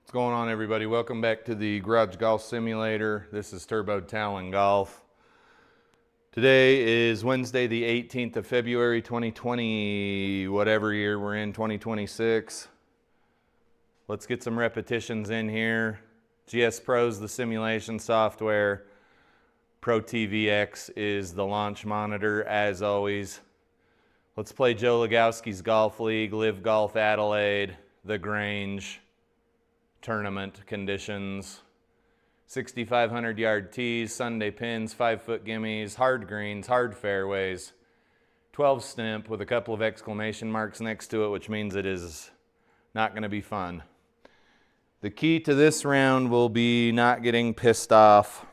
What's going on, everybody? Welcome back to the Garage Golf Simulator. This is Turbo Talon Golf. Today is Wednesday the 18th of February 2020, whatever year we're in, 2026. Let's get some repetitions in here. GS Pro's the simulation software. ProTee VX is the launch monitor, as always. Let's play Joe Lagowski's Golf League, Live Golf Adelaide, The Grange, tournament conditions. 6,500 yard tees, Sunday pins, 5-foot gimmies, hard greens, hard fairways, 12 stimp with a couple of exclamation marks next to it, which means it is not going to be fun. The key to this round will be not getting pissed off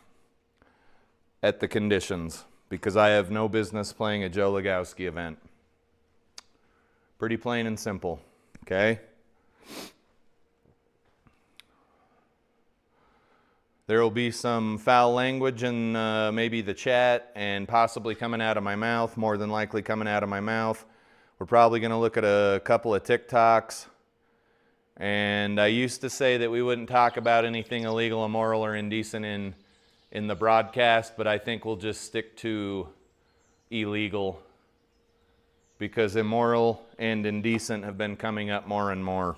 at the conditions, because I have no business playing a Joe Lagowski event. Pretty plain and simple, okay? There will be some foul language in maybe the chat and possibly coming out of my mouth, more than likely coming out of my mouth. We're probably going to look at a couple of TikToks. And I used to say that we wouldn't talk about anything illegal, immoral, or indecent in the broadcast, but I think we'll just stick to illegal, because immoral and indecent have been coming up more and more.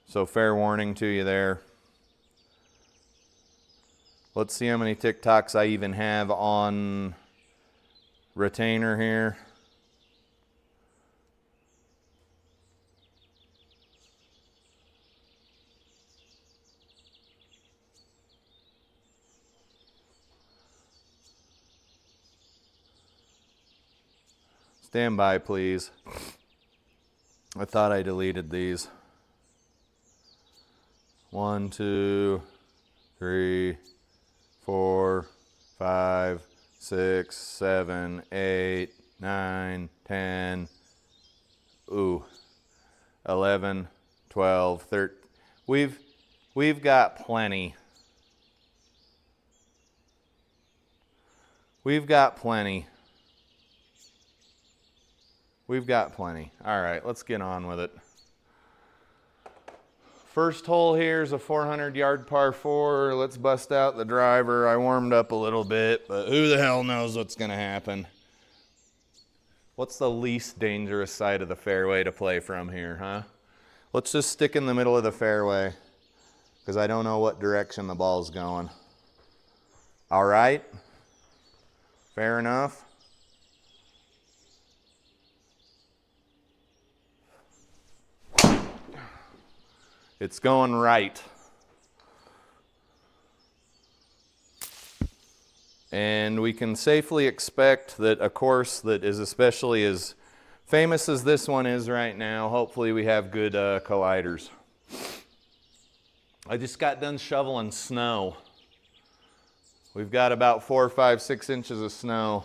So fair warning to you there. Let's see how many TikToks I even have on retainer here. Stand by, please. I thought I deleted these. 1, 2, 3, 4, 5, 6, 7, 8, 9, 10, 11, 12, 13. We've got plenty. We've got plenty. We've got plenty. All right, let's get on with it. First hole here is a 400-yard par 4. Let's bust out the driver. I warmed up a little bit, but who the hell knows what's going to happen? What's the least dangerous side of the fairway to play from here, huh? Let's just stick in the middle of the fairway, because I don't know what direction the ball's going. All right? Fair enough? It's going right. And we can safely expect that a course that is especially as famous as this one is right now, hopefully we have good colliders. I just got done shoveling snow. We've got about 4, 5, 6 inches of snow.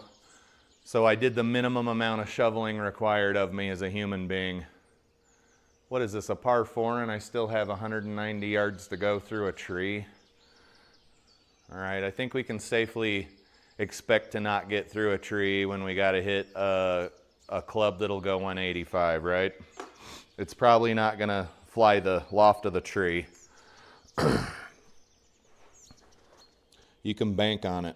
So I did the minimum amount of shoveling required of me as a human being. What is this, a par 4, and I still have 190 yards to go through a tree? All right, I think we can safely expect to not get through a tree when we got to hit a club that'll go 185, right? It's probably not going to fly the loft of the tree. You can bank on it.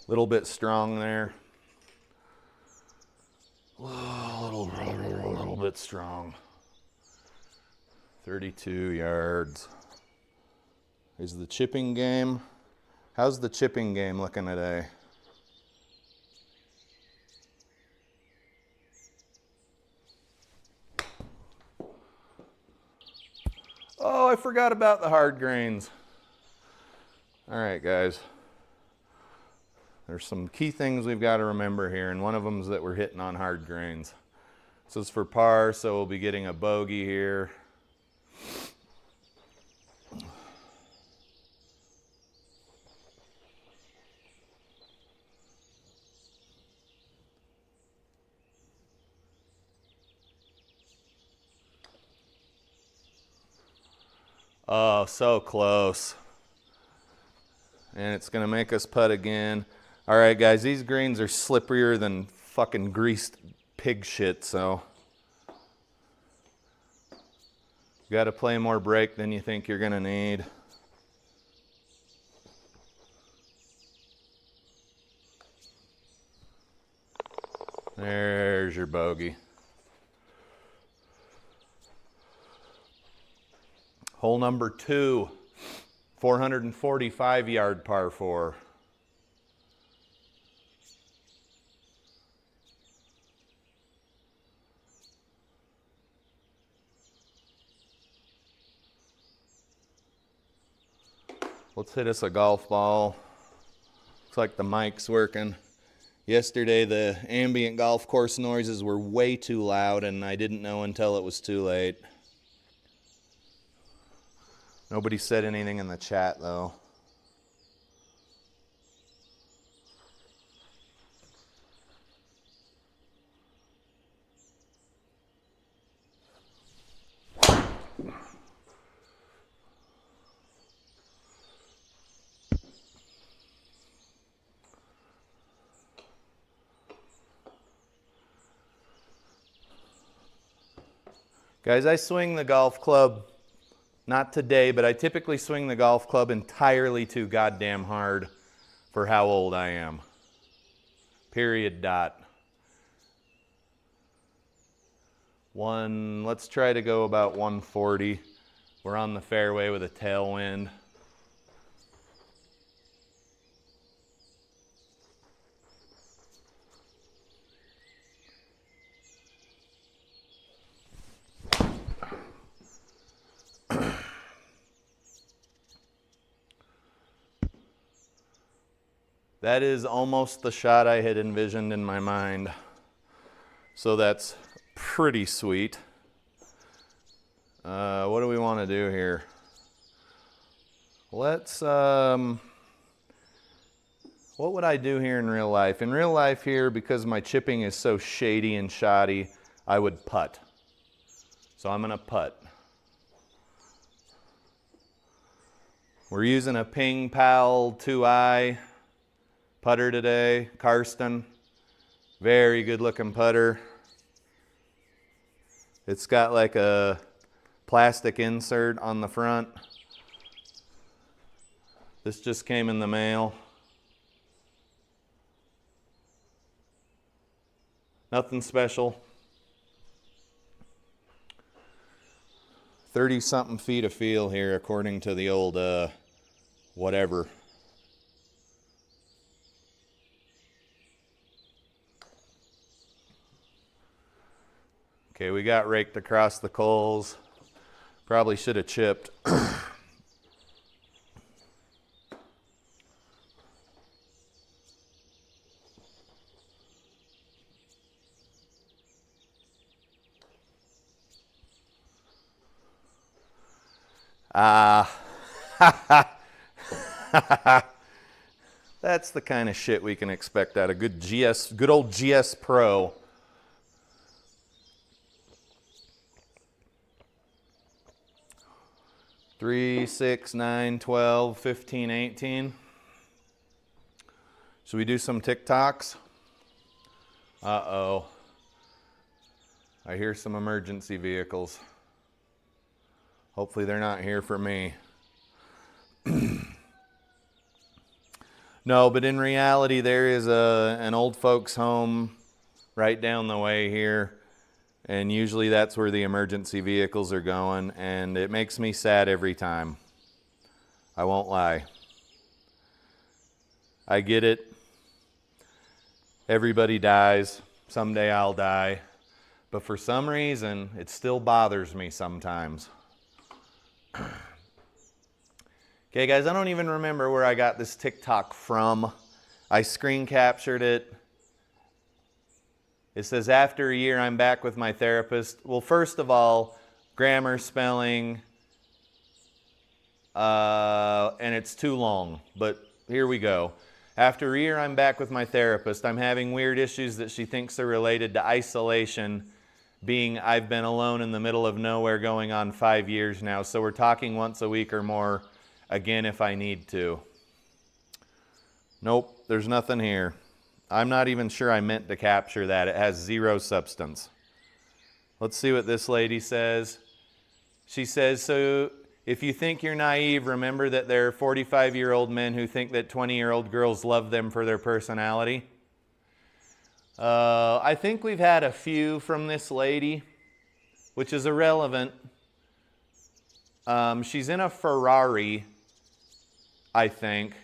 Little bit strong there. A little bit strong. 32 yards. Is the chipping game? How's the chipping game looking today? Oh, I forgot about the hard greens. All right, guys. There's some key things we've got to remember here, and one of them is that we're hitting on hard greens. This is for par, so we'll be getting a bogey here. Oh, so close. And it's gonna make us putt again. All right, guys, these greens are slipperier than fucking greased pig shit, so you gotta play more break than you think you're gonna need. There's your bogey. Hole number 2, 445 yard par 4. Let's hit us a golf ball. Looks like the mic's working. Yesterday the ambient golf course noises were way too loud and I didn't know until it was too late. Nobody said anything in the chat though. Guys, I swing the golf club, not today, but I typically swing the golf club entirely too goddamn hard for how old I am. Period, dot. Let's try to go about 140. We're on the fairway with a tailwind. That is almost the shot I had envisioned in my mind. So that's pretty sweet. What do we want to do here? Let's, what would I do here in real life? In real life here, because my chipping is so shady and shoddy, I would putt. So I'm going to putt. We're using a Ping Pal 2i putter today, Karsten. Very good looking putter. It's got like a plastic insert on the front. This just came in the mail. Nothing special. 30-something feet of feel here according to the old whatever. Okay, we got raked across the coals. Probably should have chipped. That's the kind of shit we can expect out of good old GS Pro. Three, 6, 9, 12, 15, 18. Should we do some TikToks? Uh-oh. I hear some emergency vehicles. Hopefully they're not here for me. No, but in reality there is an old folks home right down the way here. And usually that's where the emergency vehicles are going, and it makes me sad every time. I won't lie. I get it. Everybody dies. Someday I'll die. But for some reason, it still bothers me sometimes. Okay, guys, I don't even remember where I got this TikTok from. I screen captured it. It says, after a year, I'm back with my therapist. Well, first of all, grammar, spelling, and it's too long, but here we go. After a year, I'm back with my therapist. I'm having weird issues that she thinks are related to isolation being I've been alone in the middle of nowhere going on 5 years now. So we're talking once a week or more, again, if I need to. Nope, there's nothing here. I'm not even sure I meant to capture that. It has zero substance. Let's see what this lady says. She says, so if you think you're naive, remember that there are 45-year-old men who think that 20-year-old girls love them for their personality. I think we've had a few from this lady, which is irrelevant. She's in a Ferrari, I think.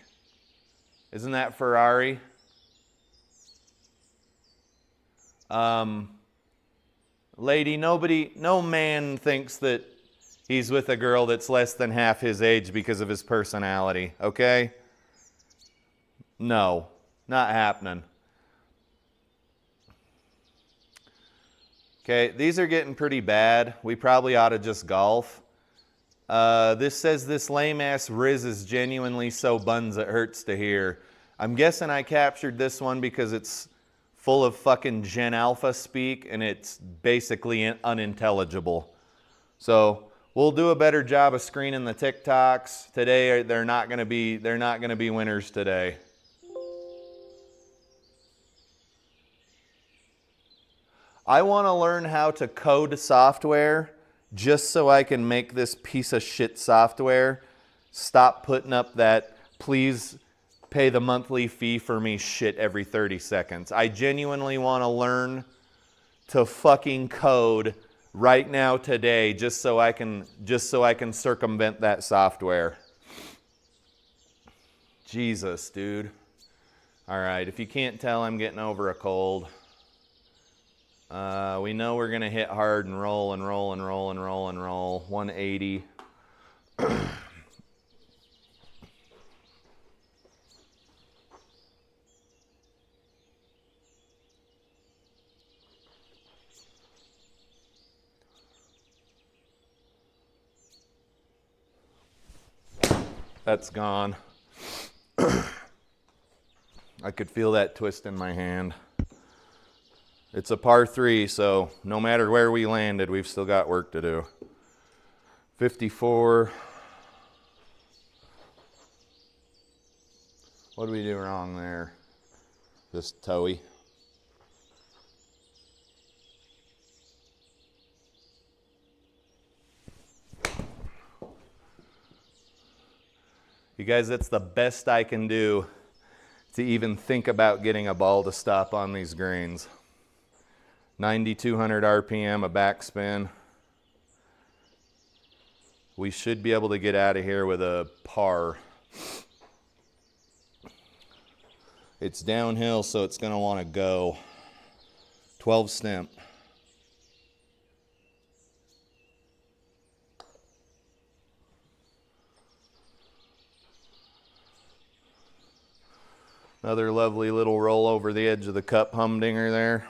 Isn't that Ferrari? Lady, no man thinks that he's with a girl that's less than half his age because of his personality, okay? No, not happening. Okay, these are getting pretty bad. We probably ought to just golf. This says this lame-ass Riz is genuinely so buns it hurts to hear. I'm guessing I captured this one because it's full of fucking Gen Alpha speak and it's basically unintelligible. So we'll do a better job of screening the TikToks today. They're not going to be winners today. I want to learn how to code software just so I can make this piece of shit software stop putting up that please pay the monthly fee for me shit every 30 seconds. I genuinely want to learn to fucking code right now today just so I can circumvent that software. Jesus, dude. All right, if you can't tell, I'm getting over a cold. We know we're going to hit hard and roll and roll and roll and roll and roll. 180. That's gone. I could feel that twist in my hand. It's a par 3, so no matter where we landed, we've still got work to do. 54. What did we do wrong there? Just toey. You guys, that's the best I can do to even think about getting a ball to stop on these greens. 9,200 RPM, a backspin. We should be able to get out of here with a par. It's downhill, so it's going to want to go. 12 stimp. Another lovely little roll over the edge of the cup humdinger there.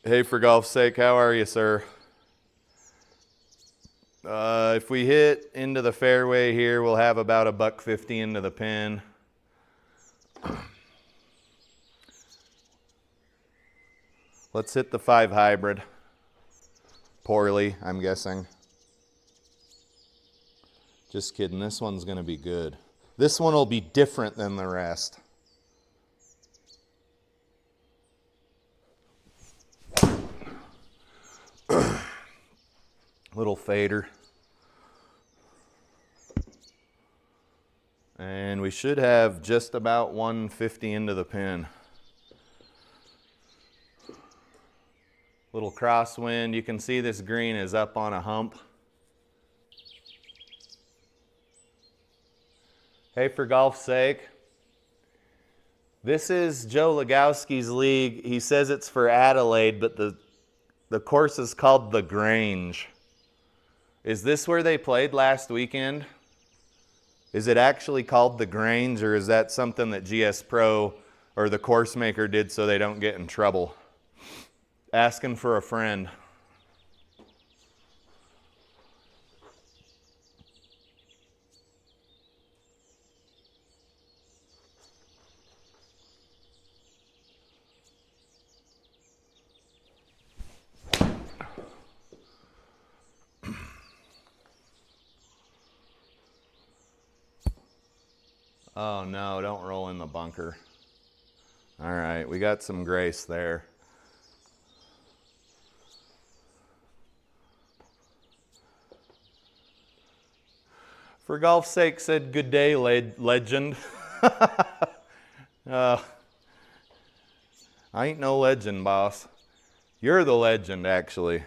Hey, for golf's sake, how are you, sir? If we hit into the fairway here, we'll have about a $150 into the pin. Let's hit the 5 hybrid. Poorly, I'm guessing. Just kidding, this one's going to be good. This one will be different than the rest. Little fader. And we should have just about 150 into the pin. Little crosswind. You can see this green is up on a hump. Hey, for golf's sake. This is Joe Lagowski's league. He says it's for Adelaide, but the course is called The Grange. Is this where they played last weekend? Is it actually called The Grange, or is that something that GS Pro or the course maker did so they don't get in trouble? Asking for a friend. Oh no, don't roll in the bunker. All right, we got some grace there. For golf's sake, said good day, legend. I ain't no legend, boss. You're the legend, actually.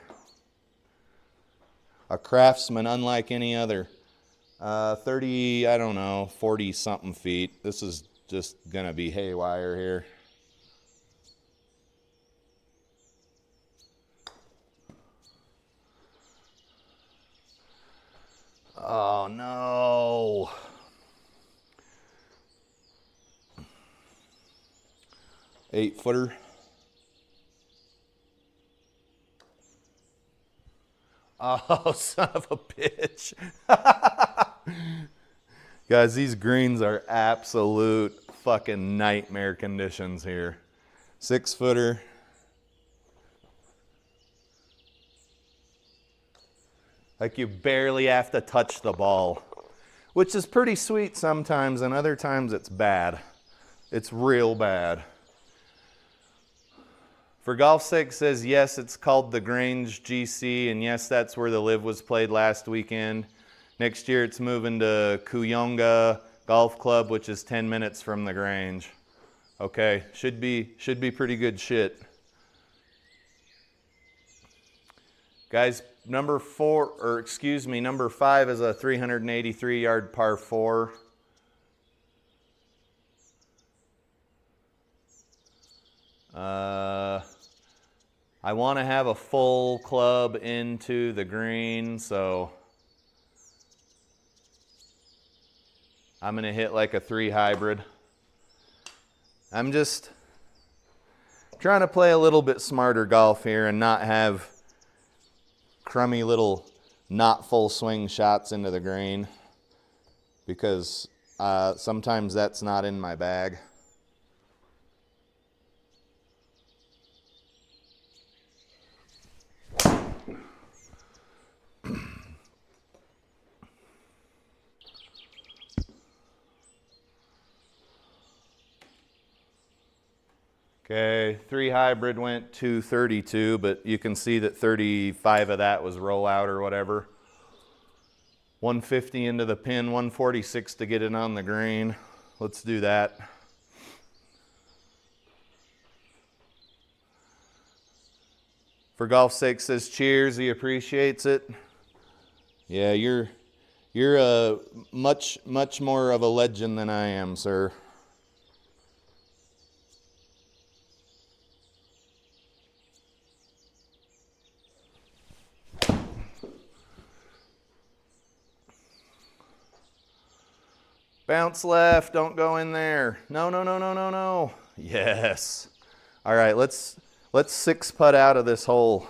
A craftsman unlike any other. 30, I don't know, 40 something feet. This is just gonna be haywire here. Oh no. Eight-footer. Oh, son of a bitch. Guys, these greens are absolute fucking nightmare conditions here. 6-footer. Like you barely have to touch the ball, which is pretty sweet sometimes, and other times it's bad. It's real bad. For golf's sake says, yes, it's called the Grange GC, and yes, that's where the Live was played last weekend. Next year it's moving to Kuyonga Golf Club, which is 10 minutes from the Grange. Okay, should be pretty good shit. Guys, number 5 is a 383-yard par 4. I want to have a full club into the green, so I'm going to hit like a 3 hybrid. I'm just trying to play a little bit smarter golf here and not have crummy little not full swing shots into the green, because sometimes that's not in my bag. Okay, 3 hybrid went 232, but you can see that 35 of that was rollout or whatever. 150 into the pin, 146 to get it on the green. Let's do that. For golf's sake says cheers, he appreciates it. Yeah, you're a much more of a legend than I am, sir. Bounce left, don't go in there. No, no, no, no, no, no. Yes. All right, let's 6-putt out of this hole.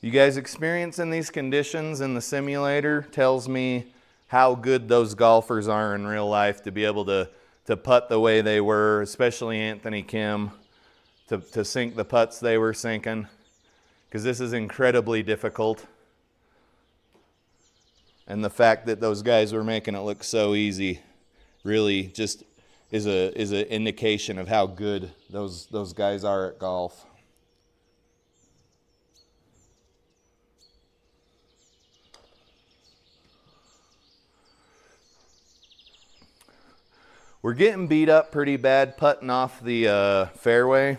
You guys experiencing these conditions in the simulator tells me how good those golfers are in real life to be able to putt the way they were, especially Anthony Kim, to sink the putts they were sinking, because this is incredibly difficult. And the fact that those guys were making it look so easy really just is an indication of how good those guys are at golf. We're getting beat up pretty bad putting off the fairway,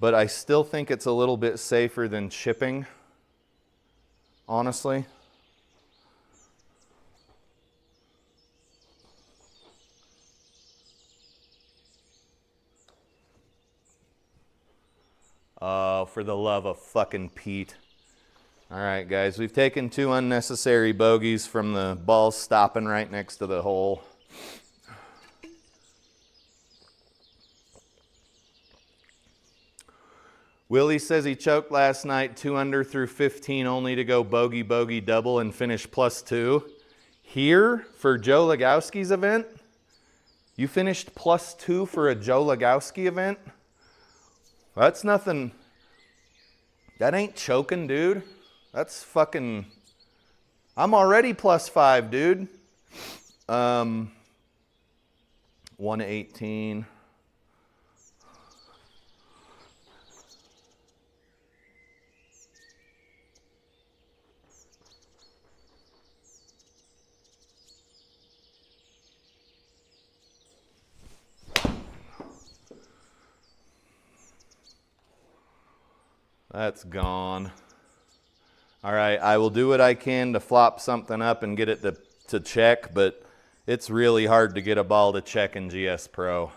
but I still think it's a little bit safer than chipping, honestly. Oh, for the love of fucking Pete. All right, guys, we've taken 2 unnecessary bogeys from the ball stopping right next to the hole. Willie says he choked last night 2 under through 15 only to go bogey, bogey, double and finish +2. Here for Joe Lagowski's event? You finished +2 for a Joe Lagowski event? That's nothing. That ain't choking, dude. That's fucking. I'm already +5, dude. 118. That's gone. All right, I will do what I can to flop something up and get it to check, but it's really hard to get a ball to check in GS Pro.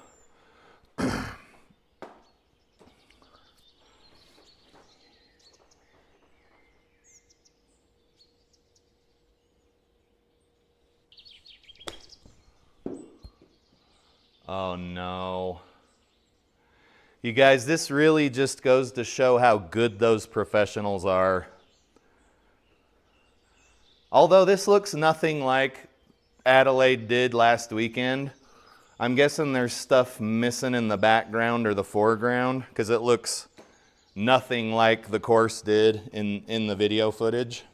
Oh no. You guys, this really just goes to show how good those professionals are. Although this looks nothing like Adelaide did last weekend, I'm guessing there's stuff missing in the background or the foreground because it looks nothing like the course did in the video footage.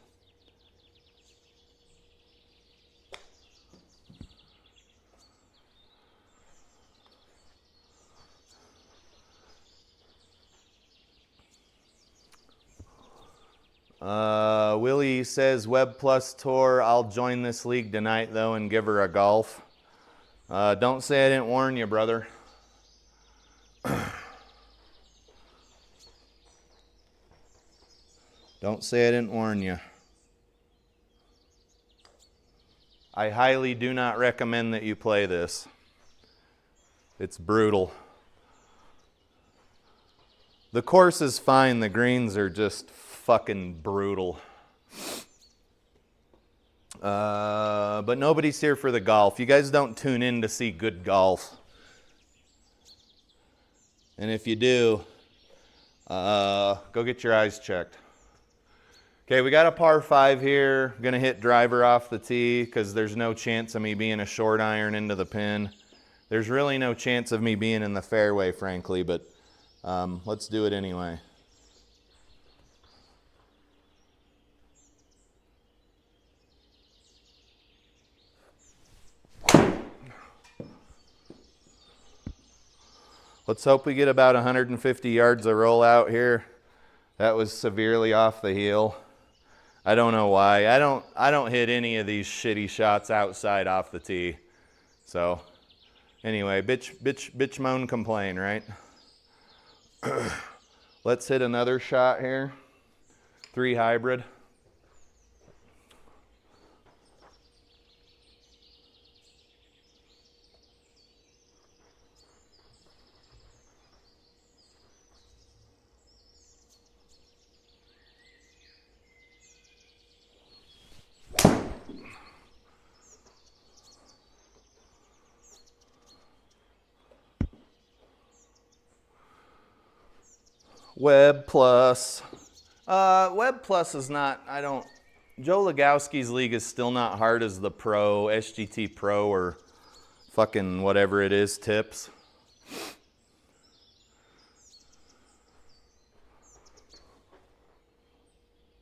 Willie says, Web Plus Tour, I'll join this league tonight, though, and give her a golf. Don't say I didn't warn you, brother. Don't say I didn't warn you. I highly do not recommend that you play this. It's brutal. The course is fine. The greens are just fucking brutal. But nobody's here for the golf. You guys don't tune in to see good golf. And if you do, go get your eyes checked. Okay, we got a par 5 here. Gonna hit driver off the tee because there's no chance of me being a short iron into the pin. There's really no chance of me being in the fairway, frankly, but let's do it anyway. Let's hope we get about 150 yards of rollout here. That was severely off the heel. I don't know why. I don't hit any of these shitty shots outside off the tee. So anyway, bitch moan complain, right? Let's hit another shot here. 3 hybrid. Web Plus. Web Plus is not, Joe Lagowski's league is still not hard as the Pro, SGT Pro, or fucking whatever it is, tips.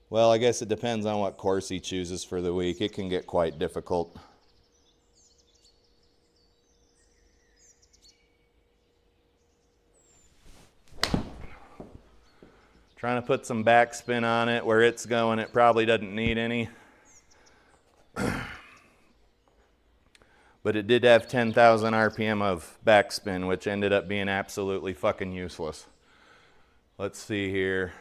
Well, I guess it depends on what course he chooses for the week. It can get quite difficult. Trying to put some backspin on it. Where it's going, it probably doesn't need any. But it did have 10,000 RPM of backspin, which ended up being absolutely fucking useless. Let's see here.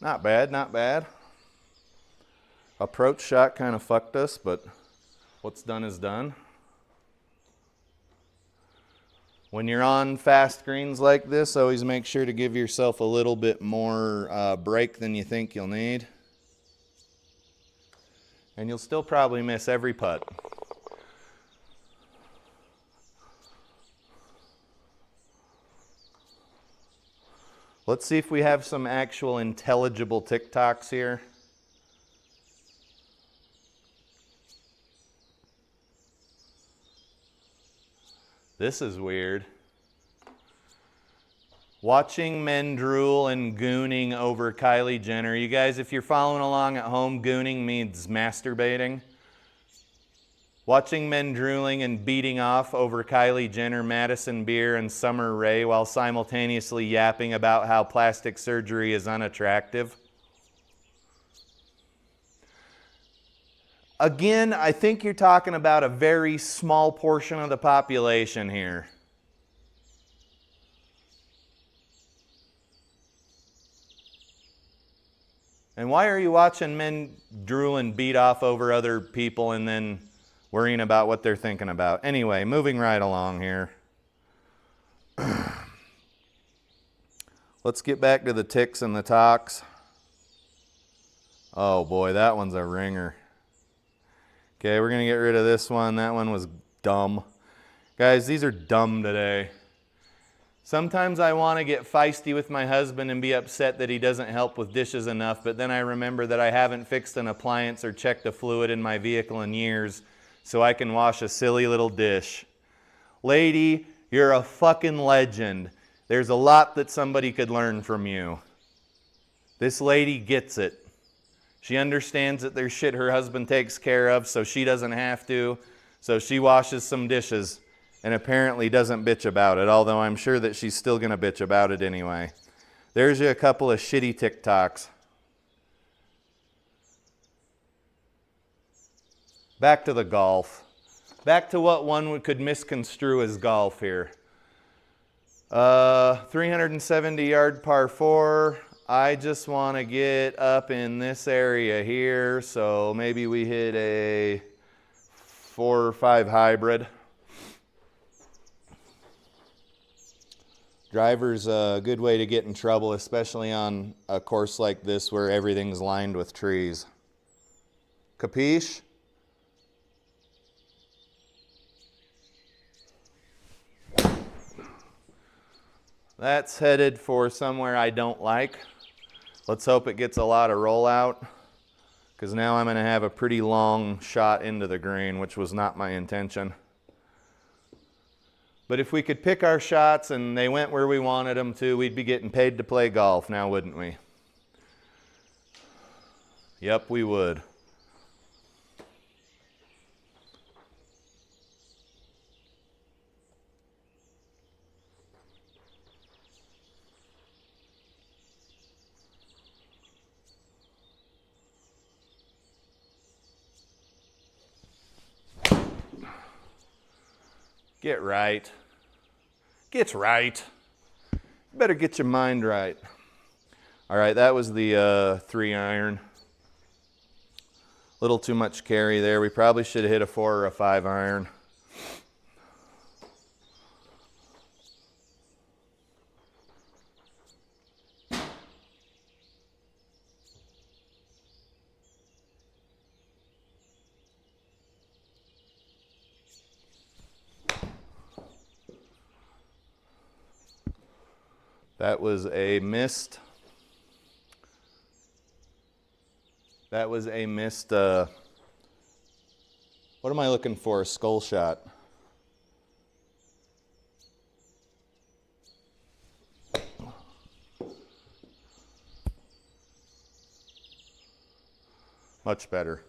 Not bad, not bad. Approach shot kind of fucked us, but what's done is done. When you're on fast greens like this, always make sure to give yourself a little bit more break than you think you'll need. And you'll still probably miss every putt. Let's see if we have some actual intelligible TikToks here. This is weird. Watching men drool and gooning over Kylie Jenner. You guys, if you're following along at home, gooning means masturbating. Watching men drooling and beating off over Kylie Jenner, Madison Beer, and Summer Rae while simultaneously yapping about how plastic surgery is unattractive. Again, I think you're talking about a very small portion of the population here. And why are you watching men drool and beat off over other people and then worrying about what they're thinking about? Anyway, moving right along here. Let's get back to the ticks and the tocks. Oh boy, that one's a ringer. Okay, we're going to get rid of this one. That one was dumb. Guys, these are dumb today. Sometimes I want to get feisty with my husband and be upset that he doesn't help with dishes enough, but then I remember that I haven't fixed an appliance or checked a fluid in my vehicle in years, so I can wash a silly little dish. Lady, you're a fucking legend. There's a lot that somebody could learn from you. This lady gets it. She understands that there's shit her husband takes care of, so she doesn't have to. So she washes some dishes and apparently doesn't bitch about it, although I'm sure that she's still going to bitch about it anyway. There's you a couple of shitty TikToks. Back to the golf. Back to what one could misconstrue as golf here. 370-yard par 4. I just want to get up in this area here, so maybe we hit a 4 or 5 hybrid. Driver's a good way to get in trouble, especially on a course like this where everything's lined with trees. Capiche? That's headed for somewhere I don't like. Let's hope it gets a lot of rollout, because now I'm going to have a pretty long shot into the green, which was not my intention. But if we could pick our shots and they went where we wanted them to, we'd be getting paid to play golf now, wouldn't we? Yep, we would. Get right. Get right. You better get your mind right. All right, that was the 3-iron. Little too much carry there. We probably should have hit a 4 or a 5-iron. That was a missed. That was a missed, what am I looking for? A skull shot. Much better.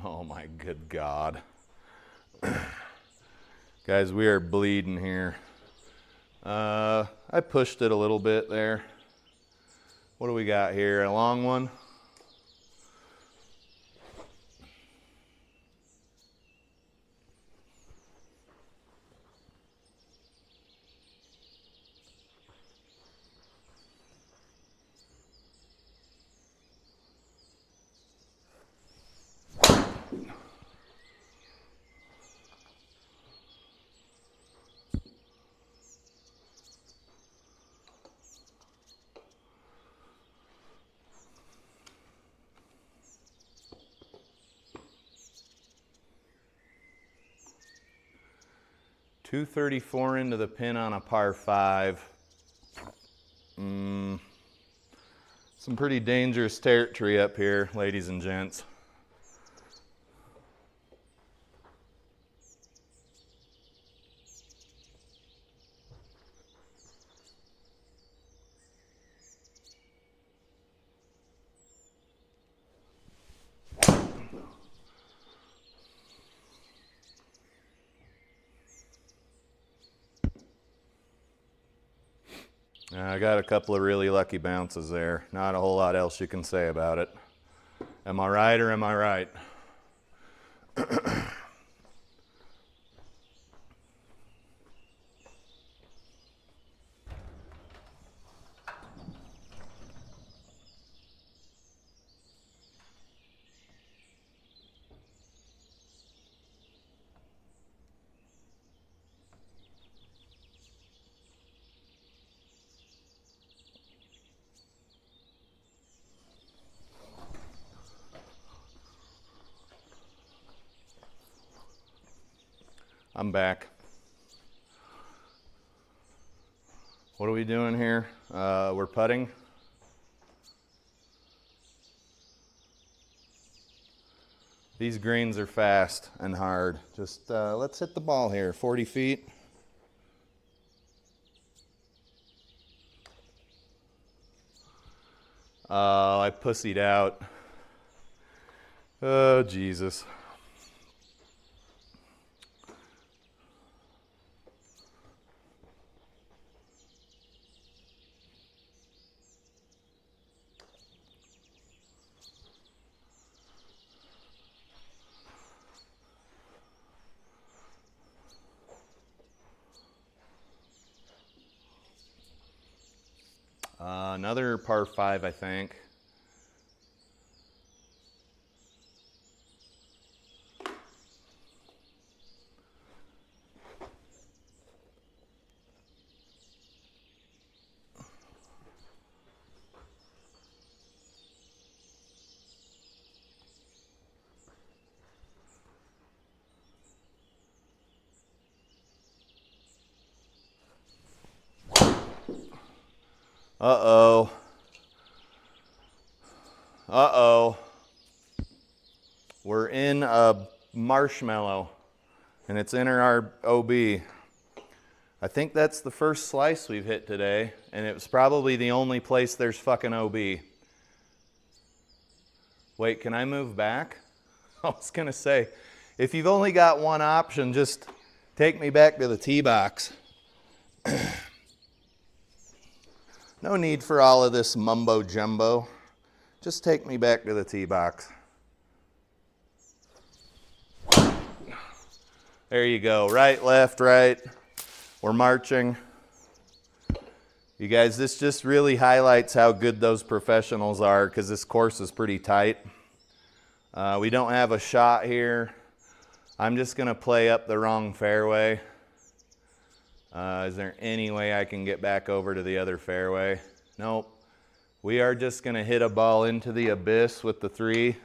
Oh my good God. Guys, we are bleeding here. I pushed it a little bit there. What do we got here? A long one? 234 into the pin on a par 5. Some pretty dangerous territory up here, ladies and gents. I got a couple of really lucky bounces there. Not a whole lot else you can say about it. Am I right or am I right? I'm back. What are we doing here? We're putting. These greens are fast and hard. Just let's hit the ball here. 40 feet. I pussied out. Oh, Jesus. Another par 5, I think. Uh-oh. Uh-oh. We're in a marshmallow, and it's in our OB. I think that's the first slice we've hit today, and it was probably the only place there's fucking OB. Wait, can I move back? I was gonna say, if you've only got one option, just take me back to the tee box. No need for all of this mumbo jumbo. Just take me back to the tee box. There you go. Right, left, right. We're marching. You guys, this just really highlights how good those professionals are because this course is pretty tight. We don't have a shot here. I'm just going to play up the wrong fairway. Is there any way I can get back over to the other fairway? Nope. We are just going to hit a ball into the abyss with the 3.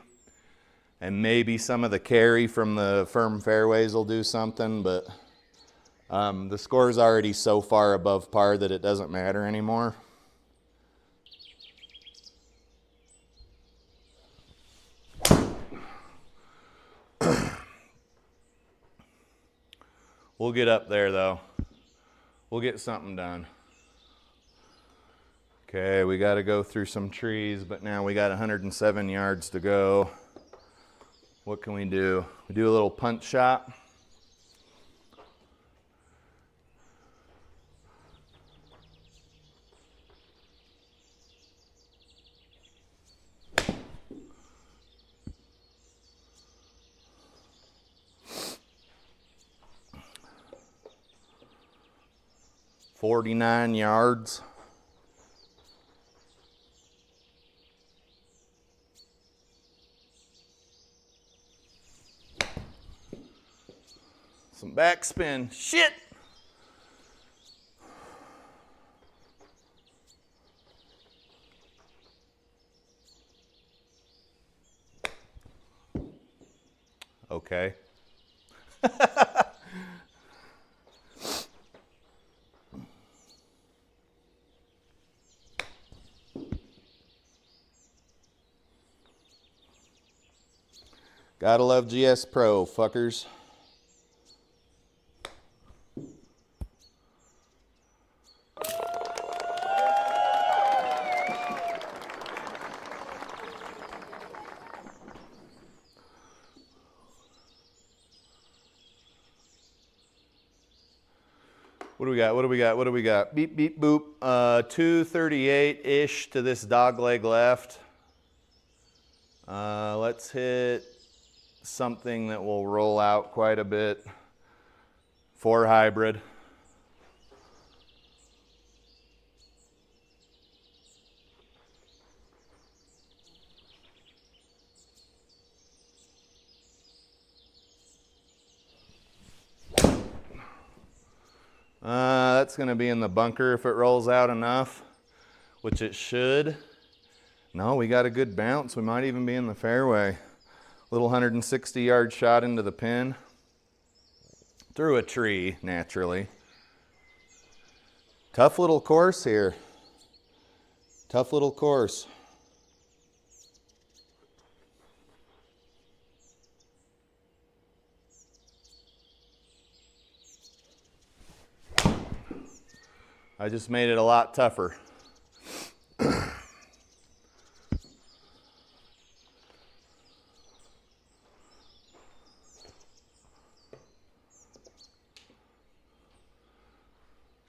And maybe some of the carry from the firm fairways will do something, but the score's already so far above par that it doesn't matter anymore. We'll get up there though. We'll get something done. Okay, we got to go through some trees, but now we got 107 yards to go. What can we do? We do a little punch shot. $49 yards. Some backspin. Shit! Okay. Gotta love GS Pro, fuckers. What do we got? What do we got? What do we got? Beep, beep, boop. 238-ish to this dog leg left. Let's hit something that will roll out quite a bit. 4 hybrid. That's going to be in the bunker if it rolls out enough, which it should. No, we got a good bounce. We might even be in the fairway. Little 160-yard shot into the pin. Through a tree, naturally. Tough little course here. Tough little course. I just made it a lot tougher.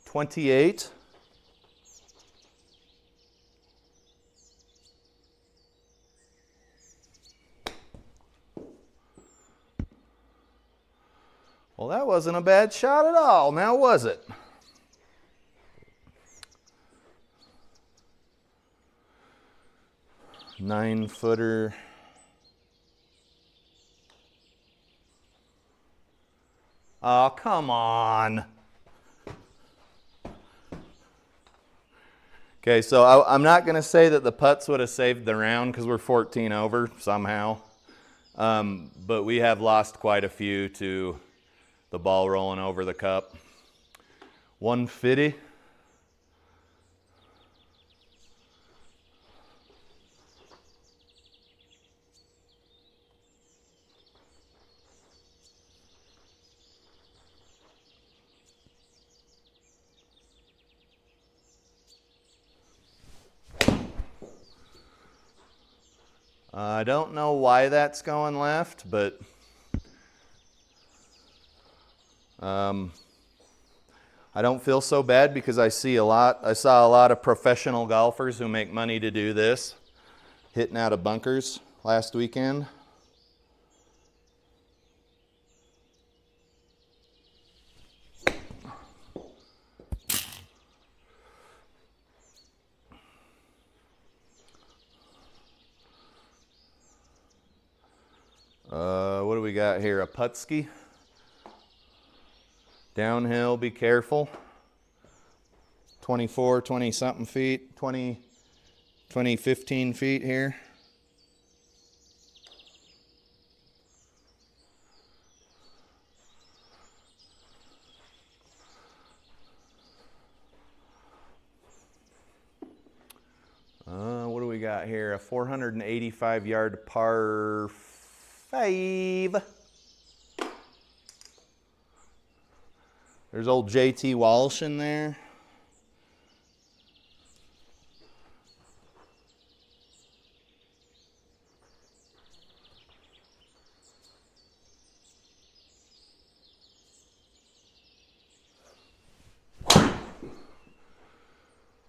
$28. Well, that wasn't a bad shot at all, now was it? Nine-footer. Oh, come on. Okay, so I'm not going to say that the putts would have saved the round because we're 14 over somehow. But we have lost quite a few to the ball rolling over the cup. 150. I don't know why that's going left, but I don't feel so bad because I saw a lot of professional golfers who make money to do this, hitting out of bunkers last weekend. What do we got here? A putski. Downhill, be careful. 24, 20 something feet, 20, 15 feet here. What do we got here? A 485-yard par 5. There's old JT Walsh in there.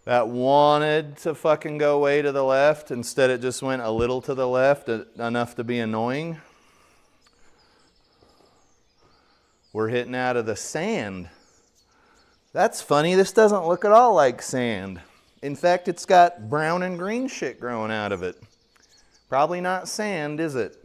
That wanted to fucking go way to the left. Instead, it just went a little to the left, enough to be annoying. We're hitting out of the sand. That's funny. This doesn't look at all like sand. In fact, it's got brown and green shit growing out of it. Probably not sand, is it?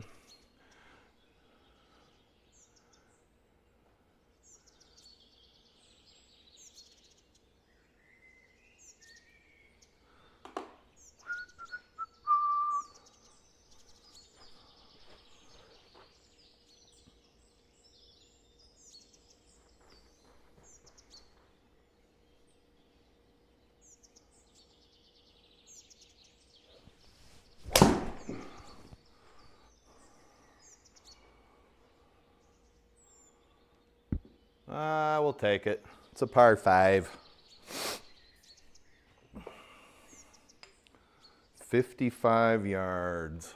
we'll take it. It's a par 5. 55 yards.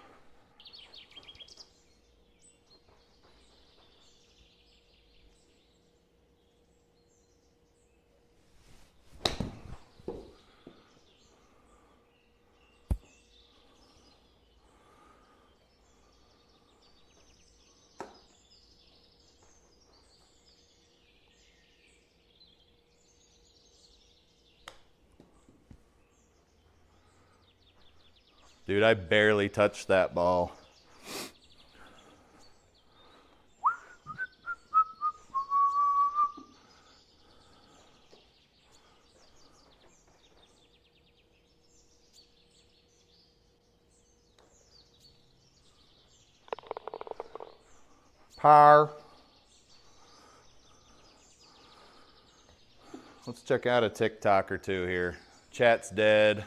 Dude, I barely touched that ball. Par. Let's check out a TikTok or two here. Chat's dead.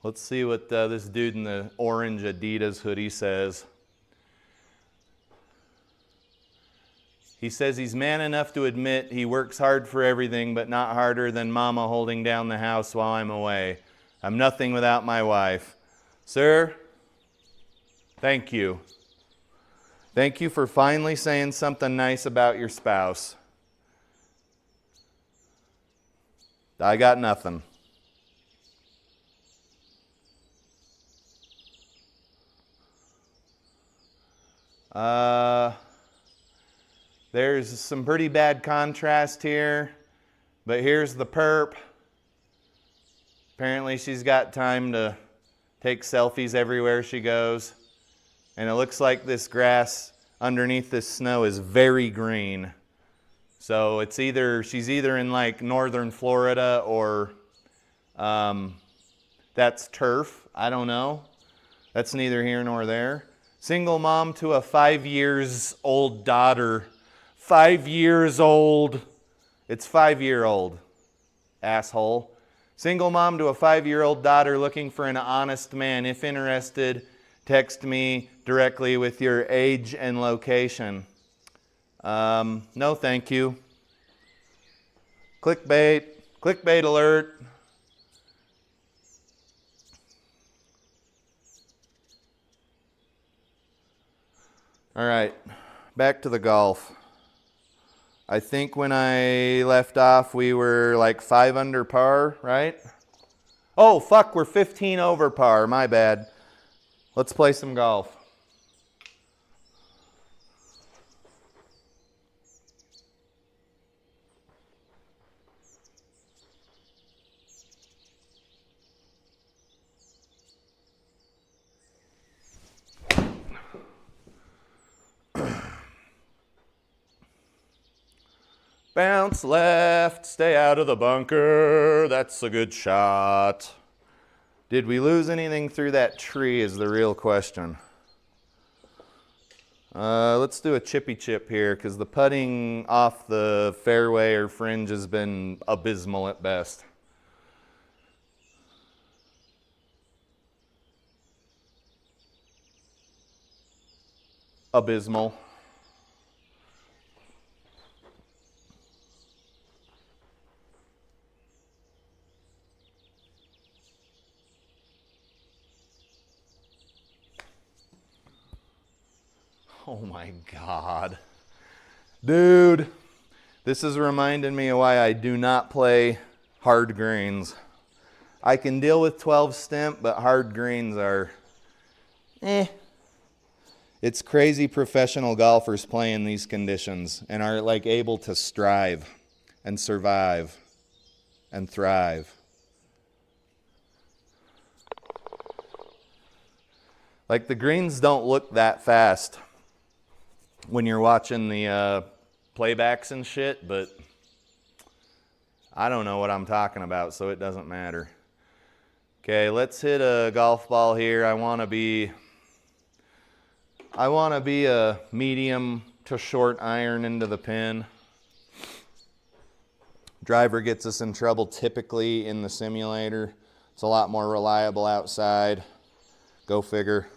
Let's see what this dude in the orange Adidas hoodie says. He says he's man enough to admit he works hard for everything, but not harder than mama holding down the house while I'm away. I'm nothing without my wife. Sir, thank you. Thank you for finally saying something nice about your spouse. I got nothing. There's some pretty bad contrast here, but here's the perp. Apparently she's got time to take selfies everywhere she goes. And it looks like this grass underneath this snow is very green. So it's either, she's either in like northern Florida or that's turf. I don't know. That's neither here nor there. Single mom to a 5-year-old daughter. 5 years old. It's 5-year-old, asshole. Single mom to a 5-year-old daughter looking for an honest man. If interested, text me directly with your age and location. No, thank you. Clickbait. Clickbait alert. All right, back to the golf. I think when I left off, we were like 5 under par, right? Oh, fuck, we're 15 over par. My bad. Let's play some golf. Bounce left, stay out of the bunker. That's a good shot. Did we lose anything through that tree is the real question. Let's do a chippy chip here because the putting off the fairway or fringe has been abysmal at best. Abysmal. Oh my God. Dude, this is reminding me of why I do not play hard greens. I can deal with 12 stimp, but hard greens are It's crazy professional golfers play in these conditions and are like able to strive and survive and thrive. Like the greens don't look that fast when you're watching the playbacks and shit, but I don't know what I'm talking about, so it doesn't matter. Okay, let's hit a golf ball here. I want to be a medium to short iron into the pin. Driver gets us in trouble typically in the simulator. It's a lot more reliable outside. Go figure.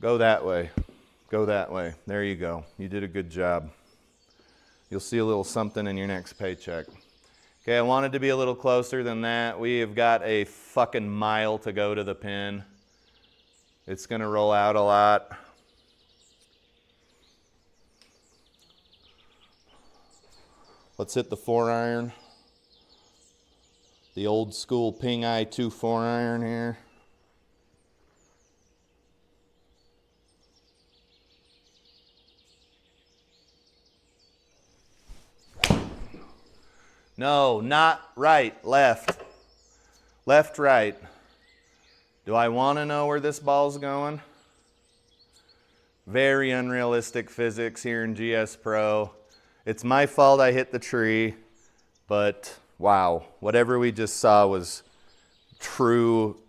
Go that way. Go that way. There you go. You did a good job. You'll see a little something in your next paycheck. Okay, I wanted to be a little closer than that. We have got a fucking mile to go to the pin. It's gonna roll out a lot. Let's hit the 4-iron. The old school Ping I-2 4-iron here. No, not right, left. Left, right. Do I want to know where this ball's going? Very unrealistic physics here in GS Pro. It's my fault I hit the tree, but wow, whatever we just saw was true,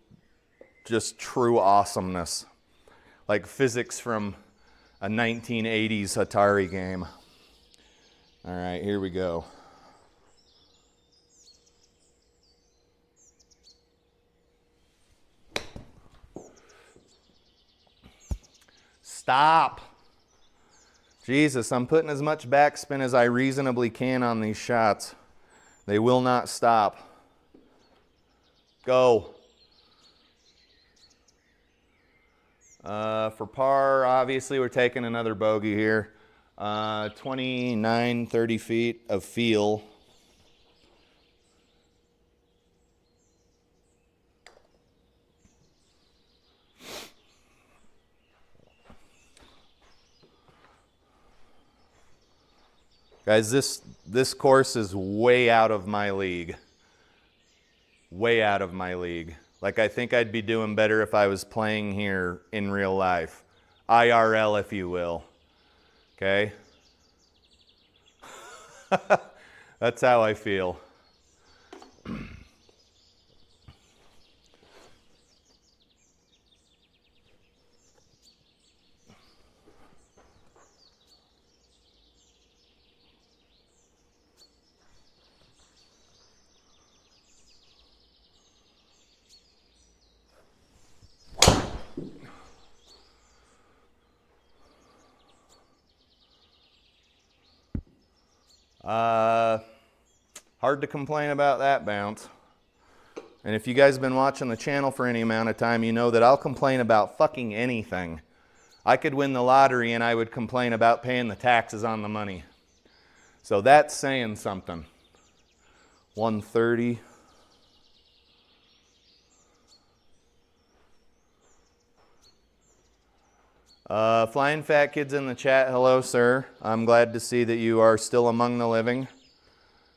just true awesomeness. Like physics from a 1980s Atari game. All right, here we go. Stop. Jesus, I'm putting as much backspin as I reasonably can on these shots. They will not stop. Go. For par, obviously, we're taking another bogey here. 29, 30 feet of feel. Guys, this course is way out of my league. Way out of my league. Like, I think I'd be doing better if I was playing here in real life. IRL, if you will. Okay? That's how I feel. Hard to complain about that bounce. And if you guys have been watching the channel for any amount of time, you know that I'll complain about fucking anything. I could win the lottery and I would complain about paying the taxes on the money. So that's saying something. 130. Flying Fat Kids in the chat, hello sir. I'm glad to see that you are still among the living.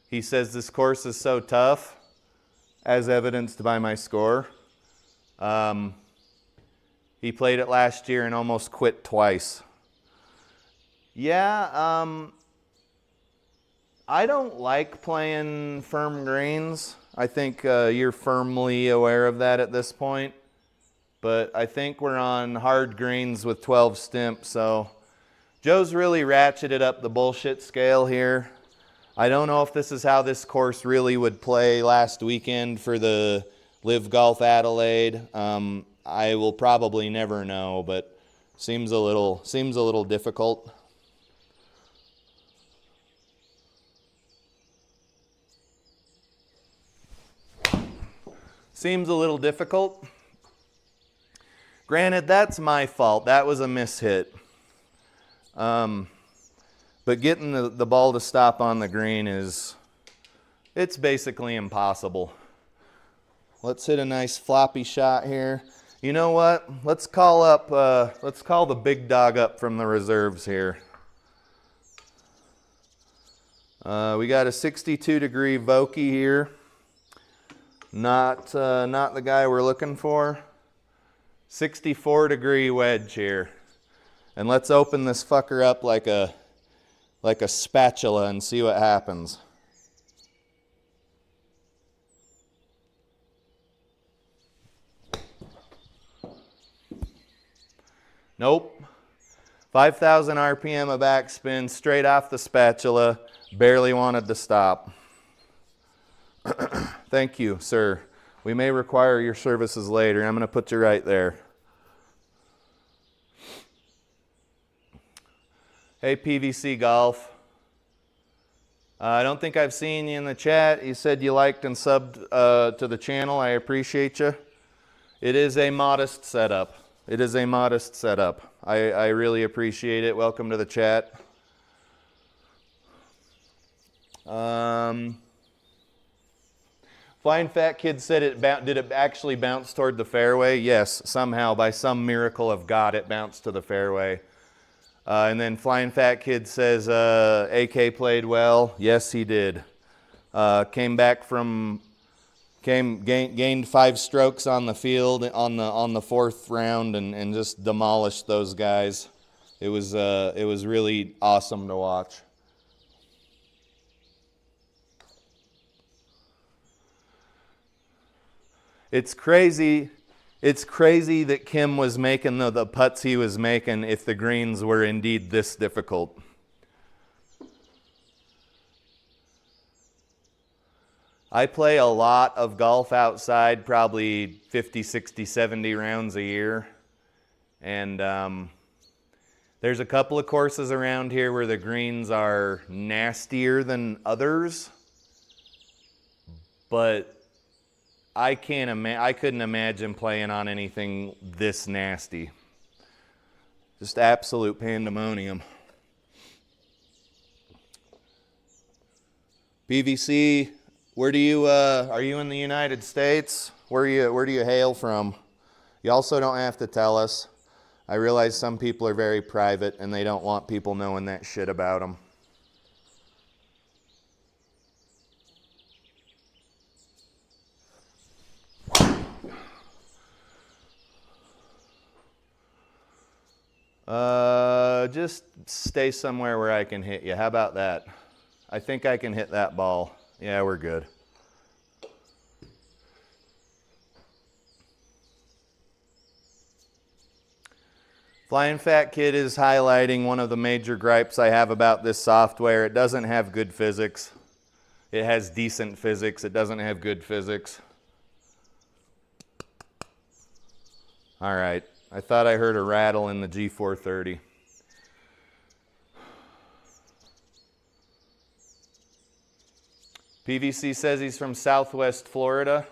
He says this course is so tough, as evidenced by my score. He played it last year and almost quit twice. Yeah, I don't like playing firm greens. I think you're firmly aware of that at this point. But I think we're on hard greens with 12 stimp, so Joe's really ratcheted up the bullshit scale here. I don't know if this is how this course really would play last weekend for the Live Golf Adelaide. I will probably never know, but seems a little difficult. Seems a little difficult. Granted, that's my fault. That was a mishit. But getting the ball to stop on the green it's basically impossible. Let's hit a nice floppy shot here. You know what? Let's call the big dog up from the reserves here. We got a 62-degree Vokey here. Not the guy we're looking for. 64-degree wedge here. And let's open this fucker up like a spatula and see what happens. Nope. 5,000 RPM of backspin straight off the spatula. Barely wanted to stop. Thank you, sir. We may require your services later. I'm going to put you right there. Hey, PVC Golf. I don't think I've seen you in the chat. You said you liked and subbed to the channel. I appreciate you. It is a modest setup. It is a modest setup. I really appreciate it. Welcome to the chat. Flying Fat Kid said did it actually bounce toward the fairway? Yes, somehow, by some miracle of God, it bounced to the fairway. And then Flying Fat Kid says AK played well. Yes, he did. Gained 5 strokes on the field on the fourth round and just demolished those guys. It was really awesome to watch. It's crazy that Kim was making the putts he was making if the greens were indeed this difficult. I play a lot of golf outside, probably 50, 60, 70 rounds a year. And there's a couple of courses around here where the greens are nastier than others. But I couldn't imagine playing on anything this nasty. Just absolute pandemonium. PVC, where do you are you in the United States? Where do you hail from? You also don't have to tell us. I realize some people are very private and they don't want people knowing that shit about them. Just stay somewhere where I can hit you. How about that? I think I can hit that ball. Yeah, we're good. Flying Fat Kid is highlighting one of the major gripes I have about this software. It doesn't have good physics. It has decent physics. It doesn't have good physics. All right. I thought I heard a rattle in the G430. PVC says he's from Southwest Florida.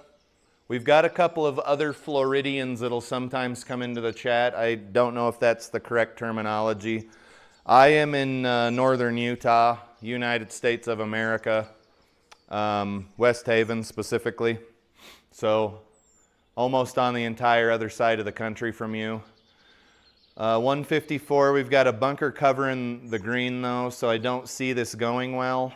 We've got a couple of other Floridians that'll sometimes come into the chat. I don't know if that's the correct terminology. I am in northern Utah, United States of America, West Haven specifically. So almost on the entire other side of the country from you. 154, we've got a bunker covering the green though, so I don't see this going well.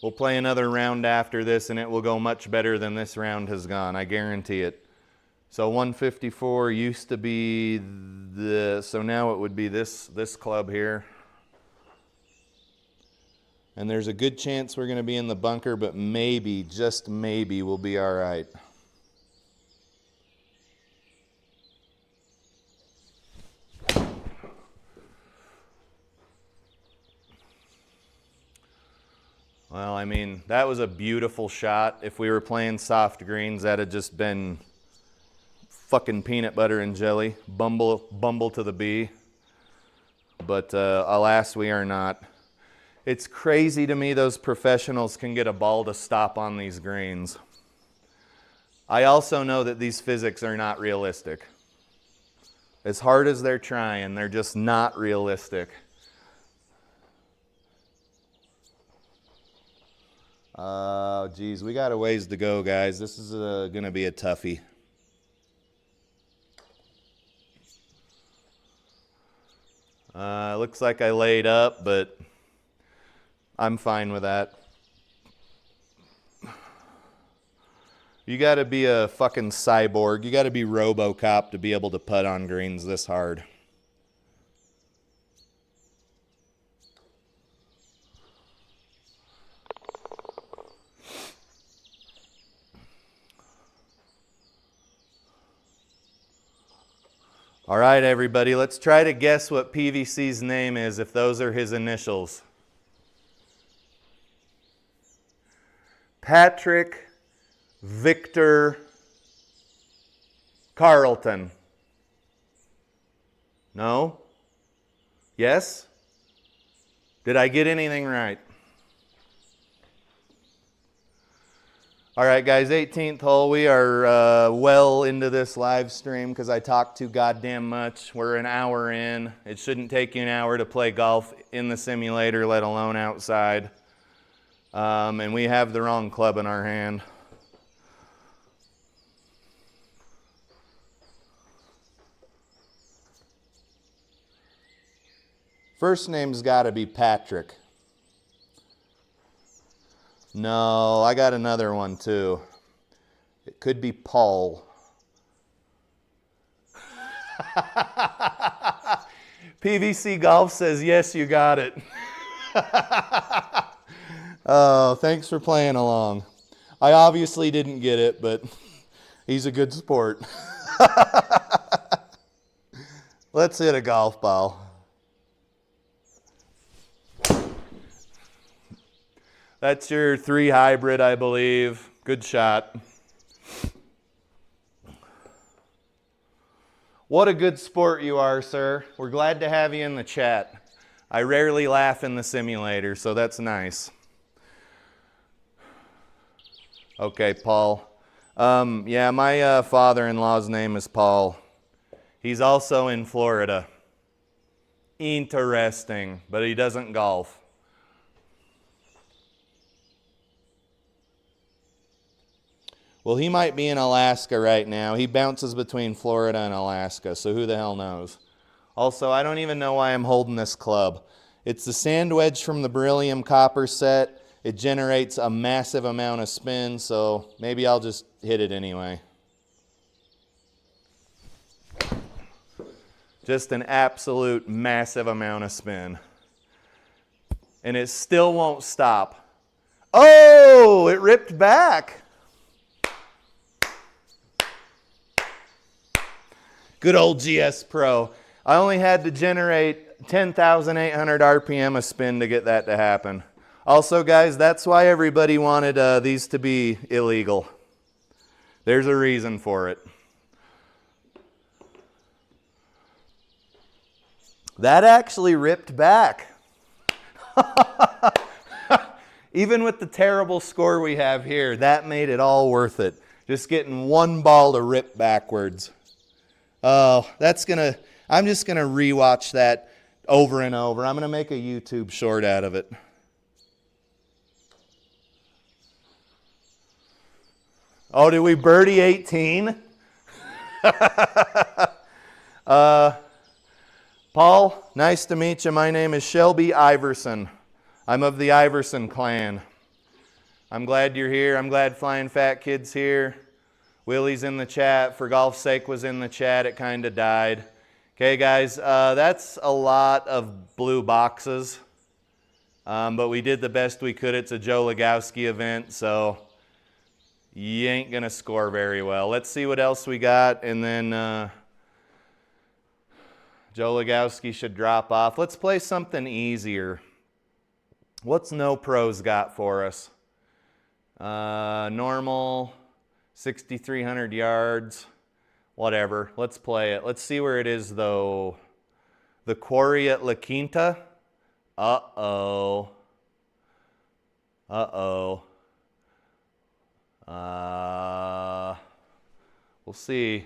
We'll play another round after this and it will go much better than this round has gone, I guarantee it. So 154 used to be so now it would be this club here. And there's a good chance we're going to be in the bunker, but maybe, just maybe, we'll be all right. Well, I mean, that was a beautiful shot. If we were playing soft greens, that'd just been fucking peanut butter and jelly. Bumble to the bee. But alas, we are not. It's crazy to me those professionals can get a ball to stop on these greens. I also know that these physics are not realistic. As hard as they're trying, they're just not realistic. Geez, we got a ways to go, guys. This is going to be a toughie. Looks like I laid up, but I'm fine with that. You got to be a fucking cyborg. You got to be RoboCop to be able to putt on greens this hard. All right, everybody, let's try to guess what PVC's name is if those are his initials. Patrick Victor Carlton. No? Yes? Did I get anything right? All right, guys, 18th hole. We are well into this live stream because I talk too goddamn much. We're an hour in. It shouldn't take you an hour to play golf in the simulator, let alone outside. And we have the wrong club in our hand. First name's got to be Patrick. No, I got another one too. It could be Paul. PVC Golf says, yes, you got it. Oh, thanks for playing along. I obviously didn't get it, but he's a good sport. Let's hit a golf ball. That's your 3 hybrid, I believe. Good shot. What a good sport you are, sir. We're glad to have you in the chat. I rarely laugh in the simulator, so that's nice. Okay, Paul. Yeah, my father-in-law's name is Paul. He's also in Florida. Interesting, but he doesn't golf. Well, he might be in Alaska right now. He bounces between Florida and Alaska, so who the hell knows? Also, I don't even know why I'm holding this club. It's the sand wedge from the beryllium copper set. It generates a massive amount of spin, so maybe I'll just hit it anyway. Just an absolute massive amount of spin. And it still won't stop. Oh, it ripped back. Good old GS Pro. I only had to generate 10,800 RPM of spin to get that to happen. Also, guys, that's why everybody wanted these to be illegal. There's a reason for it. That actually ripped back. Even with the terrible score we have here, that made it all worth it. Just getting one ball to rip backwards. Oh, I'm just gonna rewatch that over and over. I'm gonna make a YouTube short out of it. Oh, did we birdie 18? Paul, nice to meet you. My name is Shelby Iverson. I'm of the Iverson clan. I'm glad you're here. I'm glad Flying Fat Kid's here. Willie's in the chat. For golf's sake was in the chat. It kind of died. Okay, guys, that's a lot of blue boxes. But we did the best we could. It's a Joe Lagowski event, so you ain't going to score very well. Let's see what else we got, and then Joe Lagowski should drop off. Let's play something easier. What's No Pros got for us? Normal... 6,300 yards, whatever. Let's play it. Let's see where it is, though. The Quarry at La Quinta. Uh-oh. Uh-oh. We'll see.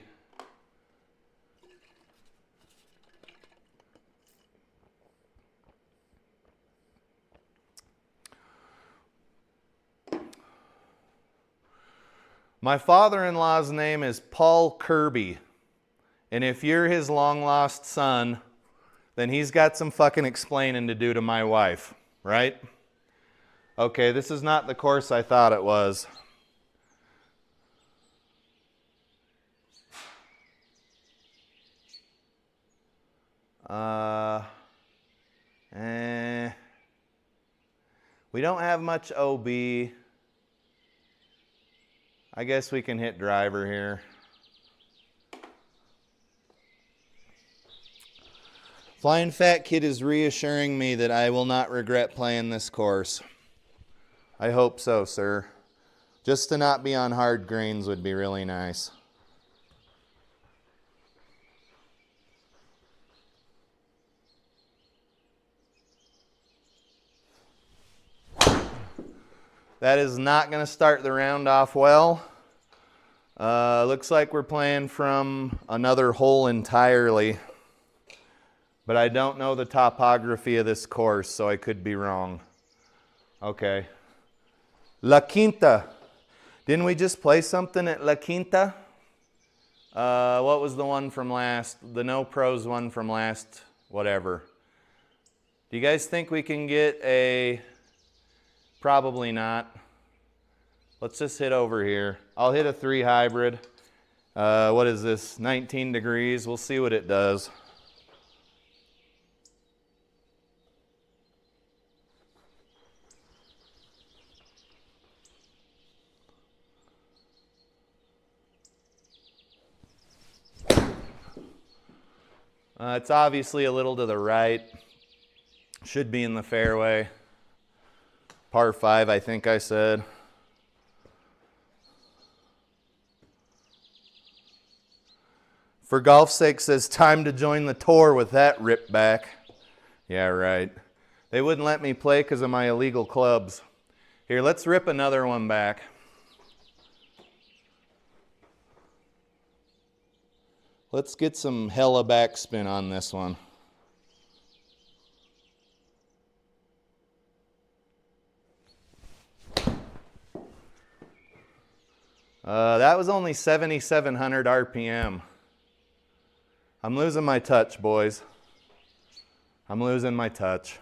My father-in-law's name is Paul Kirby, and if you're his long-lost son, then he's got some fucking explaining to do to my wife, right? Okay, this is not the course I thought it was. We don't have much OB. I guess we can hit driver here. Flying Fat Kid is reassuring me that I will not regret playing this course. I hope so, sir. Just to not be on hard greens would be really nice. That is not going to start the round off well. Looks like we're playing from another hole entirely. But I don't know the topography of this course, so I could be wrong. Okay. La Quinta. Didn't we just play something at La Quinta? What was the one from last? The No Pros one from last, whatever. Do you guys think we can get a... Probably not. Let's just hit over here. I'll hit a 3 hybrid. What is this? 19 degrees. We'll see what it does. It's obviously a little to the right. Should be in the fairway. Par 5, I think I said. For golf's sake says, time to join the tour with that rip back. Yeah, right. They wouldn't let me play because of my illegal clubs. Here, let's rip another one back. Let's get some hella backspin on this one. That was only 7,700 RPM. I'm losing my touch, boys. I'm losing my touch.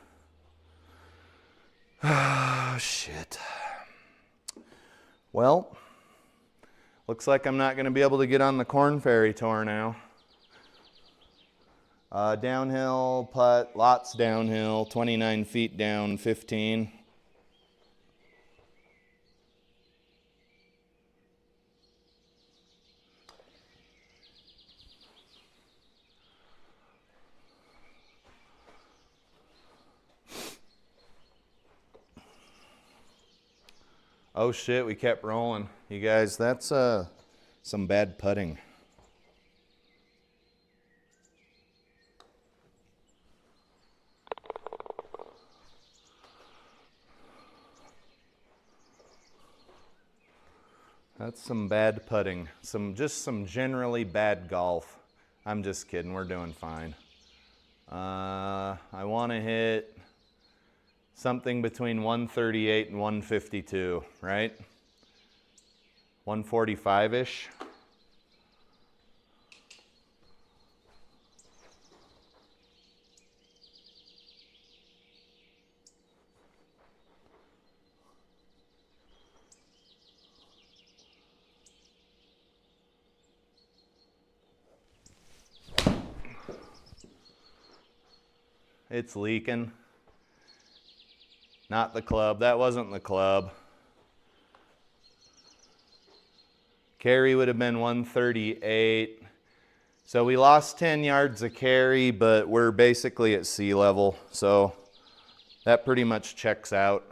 Oh, shit. Well, looks like I'm not going to be able to get on the Corn Ferry Tour now. Downhill putt, lots downhill, 29 feet down, 15. Oh shit, we kept rolling. You guys, that's some bad putting. That's some bad putting. Just some generally bad golf. I'm just kidding, we're doing fine. I want to hit something between 138 and 152, right? 145-ish. It's leaking. Not the club. That wasn't the club. Carry would have been 138. So we lost 10 yards of carry, but we're basically at sea level. So that pretty much checks out.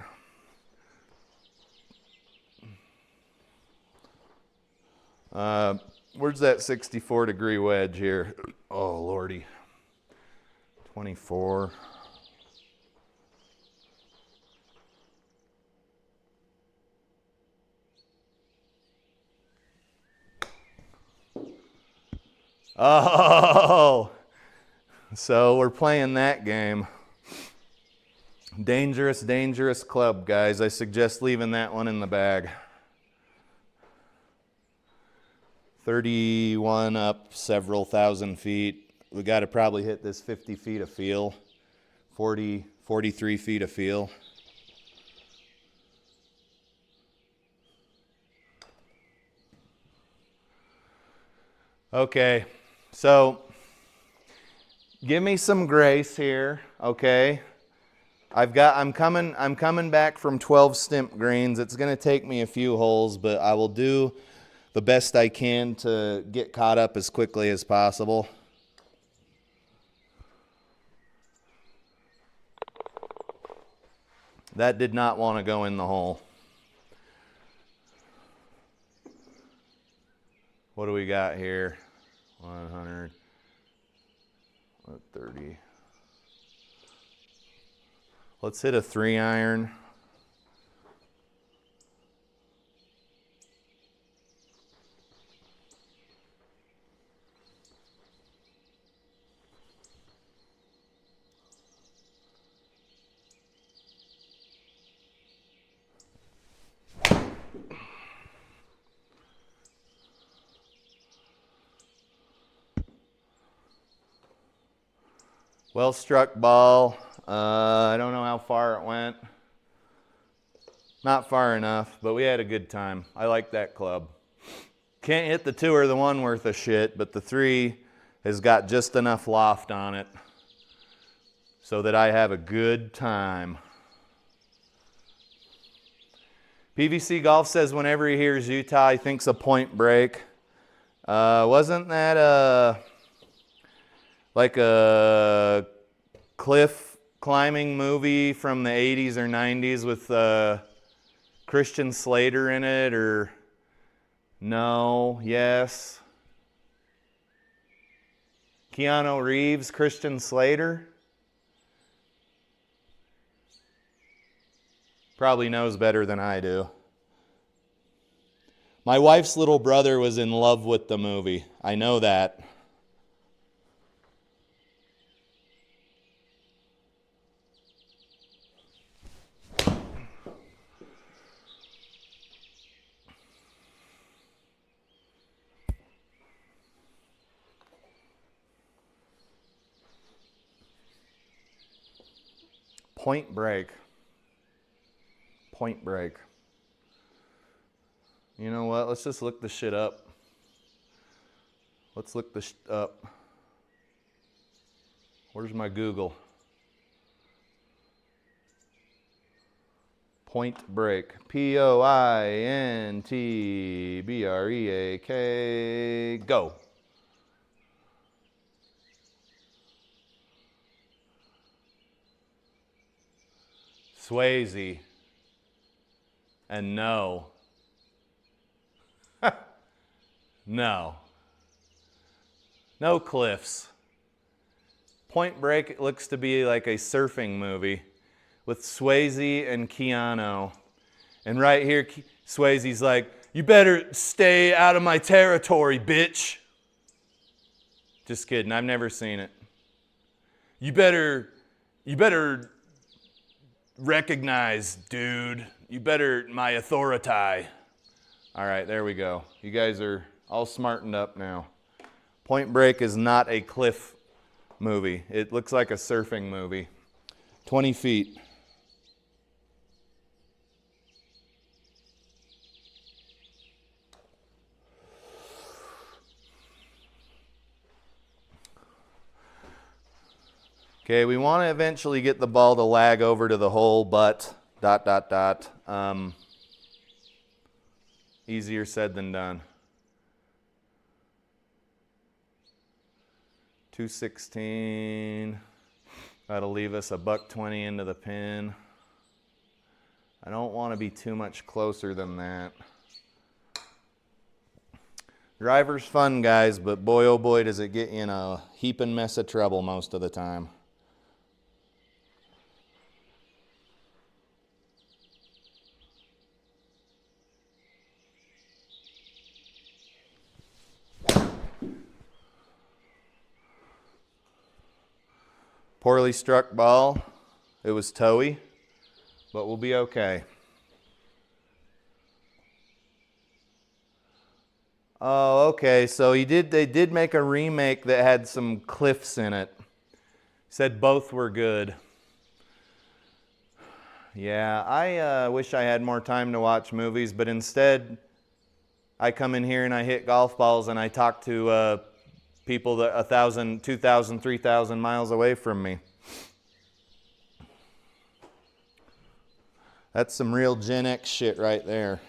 Where's that 64-degree wedge here? Oh, Lordy. 24. Oh, so we're playing that game. Dangerous, dangerous club, guys. I suggest leaving that one in the bag. 31 up several thousand feet. We got to probably hit this 50 feet of feel. 43 feet of feel. Okay, so give me some grace here, okay? I'm coming back from 12 stimp greens. It's going to take me a few holes, but I will do the best I can to get caught up as quickly as possible. That did not want to go in the hole. What do we got here? 100, 30. Let's hit a 3-iron. Well struck ball. I don't know how far it went. Not far enough, but we had a good time. I like that club. Can't hit the 2 or the 1 worth of shit, but the 3 has got just enough loft on it so that I have a good time. PVC Golf says whenever he hears Utah, he thinks of Point Break. Wasn't that like a cliff climbing movie from the 80s or 90s with Christian Slater in it? Or no? Yes? Keanu Reeves, Christian Slater? Probably knows better than I do. My wife's little brother was in love with the movie. I know that. Point Break. Point Break. You know what? Let's just look this shit up. Let's look this up. Where's my Google? Point Break. P-O-I-N-T-B-R-E-A-K. Go. Swayze. And no. No. No cliffs. Point Break, it looks to be like a surfing movie with Swayze and Keanu. And right here, Swayze's like, "You better stay out of my territory, bitch." Just kidding, I've never seen it. You better recognize, dude. You better my authority. All right, there we go. You guys are all smartened up now. Point Break is not a cliff movie. It looks like a surfing movie. 20 feet. Okay, we want to eventually get the ball to lag over to the hole, but ... Easier said than done. 216. That'll leave us a $120 into the pin. I don't want to be too much closer than that. Driver's fun, guys, but boy, oh boy, does it get you in a heaping mess of trouble most of the time. Poorly struck ball. It was toey, but we'll be okay. Oh, okay. So they did make a remake that had some cliffs in it. Said both were good. Yeah, I wish I had more time to watch movies, but instead I come in here and I hit golf balls and I talk to people that 1,000, 2,000, 3,000 miles away from me. That's some real Gen X shit right there.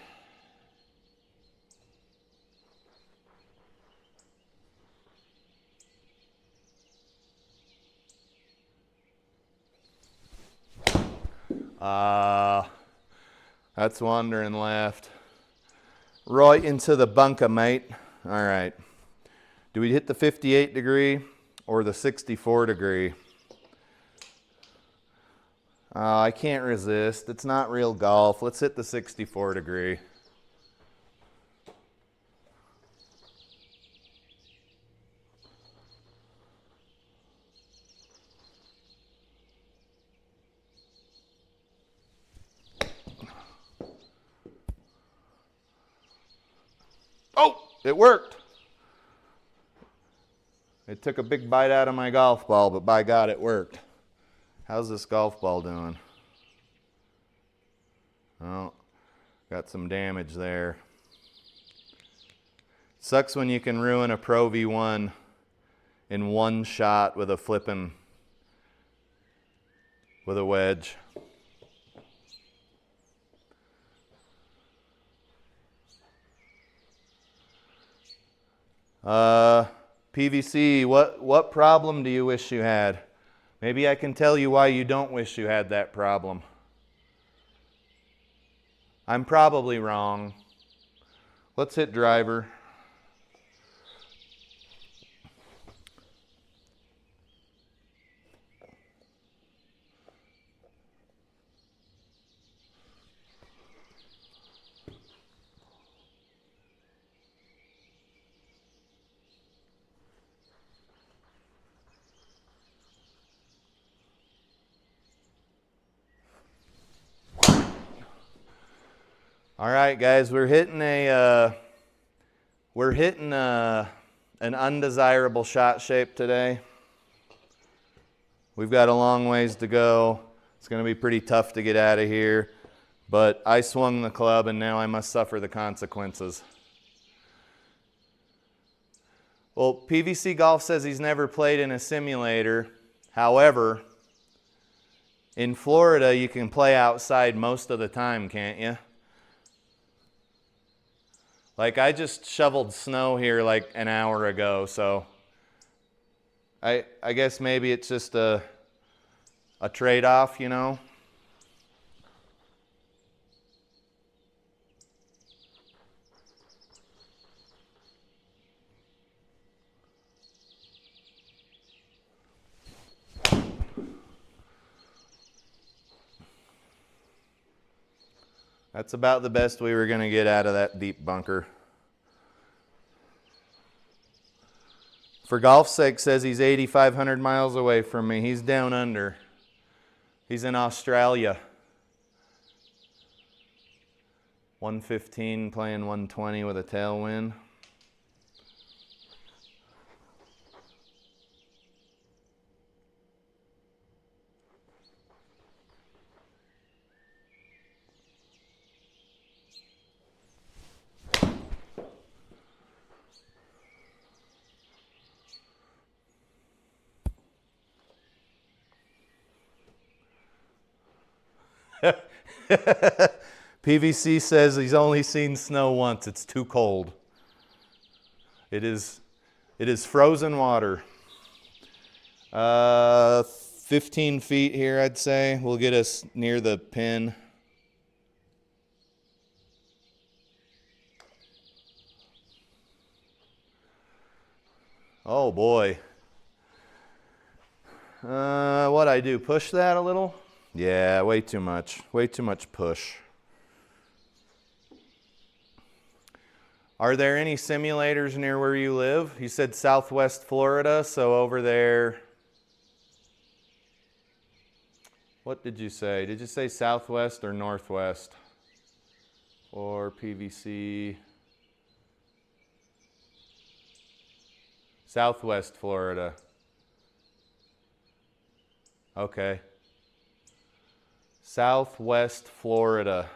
That's wandering left. Right into the bunker, mate. All right. Do we hit the 58 degree or the 64 degree? I can't resist. It's not real golf. Let's hit the 64 degree. Oh, it worked. It took a big bite out of my golf ball, but by God, it worked. How's this golf ball doing? Oh, got some damage there. Sucks when you can ruin a Pro V1 in one shot with a flippin' with a wedge. PVC, what problem do you wish you had? Maybe I can tell you why you don't wish you had that problem. I'm probably wrong. Let's hit driver. All right, guys, we're hitting an undesirable shot shape today. We've got a long ways to go. It's going to be pretty tough to get out of here, but I swung the club and now I must suffer the consequences. Well, PVC Golf says he's never played in a simulator. However, in Florida, you can play outside most of the time, can't you? Like, I just shoveled snow here like an hour ago, so I guess maybe it's just a trade-off, you know? That's about the best we were going to get out of that deep bunker. For golf's sake, says he's 8,500 miles away from me. He's down under. He's in Australia. 115 playing 120 with a tailwind. PVC says he's only seen snow once. It's too cold. It is frozen water. 15 feet here, I'd say. We'll get us near the pin. Oh boy. What'd I do? Push that a little? Yeah, way too much. Way too much push. Are there any simulators near where you live? You said Southwest Florida, so over there. What did you say? Did you say Southwest or Northwest? Or PVC? Southwest Florida. Okay. Southwest Florida.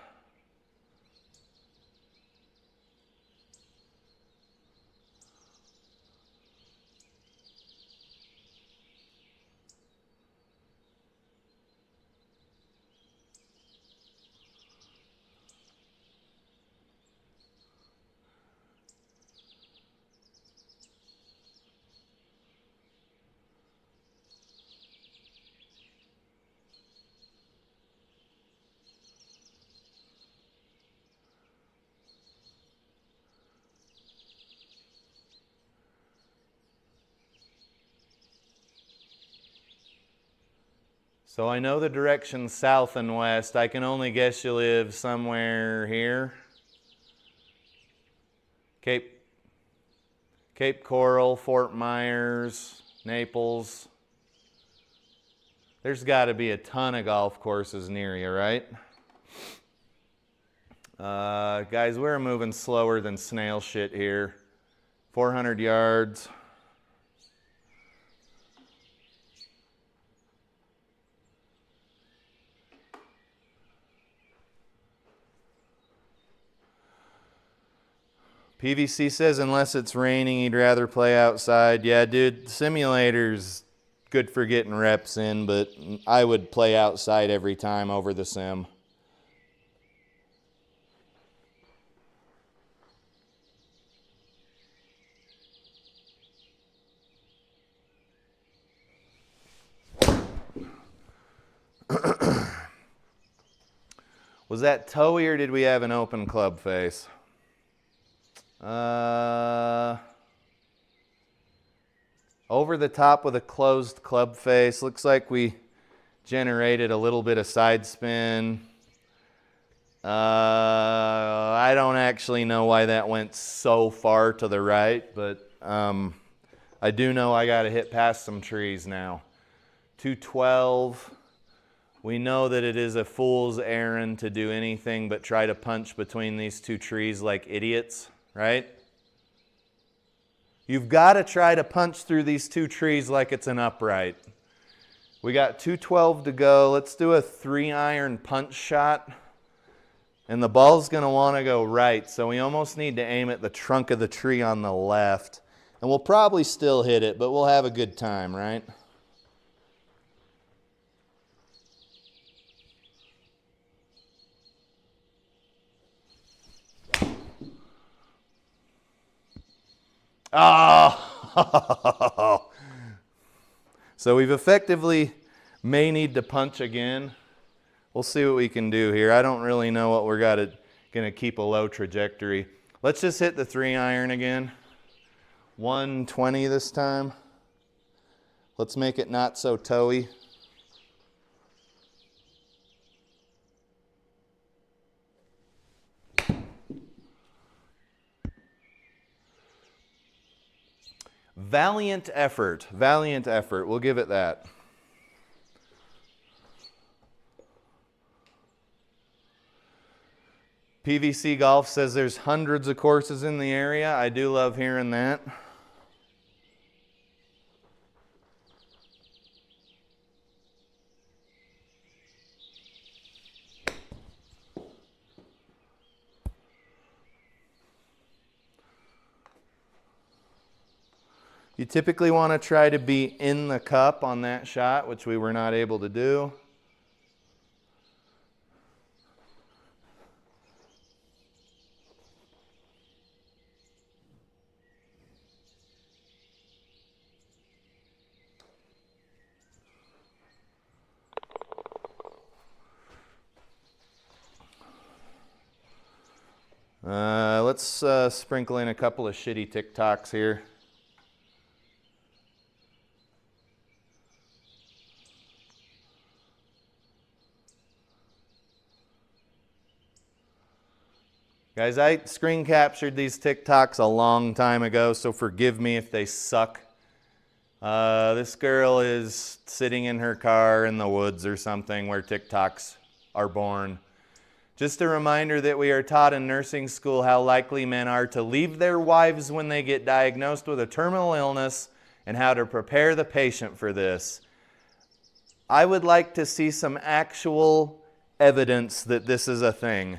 So I know the direction south and west. I can only guess you live somewhere here. Cape Coral, Fort Myers, Naples. There's got to be a ton of golf courses near you, right? Guys, we're moving slower than snail shit here. 400 yards. PVC says unless it's raining, he'd rather play outside. Yeah, dude, the simulator's good for getting reps in, but I would play outside every time over the sim. Was that toey or did we have an open club face? Over the top with a closed club face. Looks like we generated a little bit of side spin. I don't actually know why that went so far to the right, but I do know I got to hit past some trees now. 212. We know that it is a fool's errand to do anything but try to punch between these two trees like idiots, right? You've got to try to punch through these two trees like it's an upright. We got 212 to go. Let's do a 3-iron punch shot. And the ball's going to want to go right, so we almost need to aim at the trunk of the tree on the left. And we'll probably still hit it, but we'll have a good time, right? Oh! So we've effectively may need to punch again. We'll see what we can do here. I don't really know what we're going to keep a low trajectory. Let's just hit the 3-iron again. 120 this time. Let's make it not so toey. Valiant effort. Valiant effort. We'll give it that. PVC Golf says there's hundreds of courses in the area. I do love hearing that. You typically want to try to be in the cup on that shot, which we were not able to do. Let's sprinkle in a couple of shitty TikToks here. Guys, I screen captured these TikToks a long time ago, so forgive me if they suck. This girl is sitting in her car in the woods or something where TikToks are born. Just a reminder that we are taught in nursing school how likely men are to leave their wives when they get diagnosed with a terminal illness and how to prepare the patient for this. I would like to see some actual evidence that this is a thing.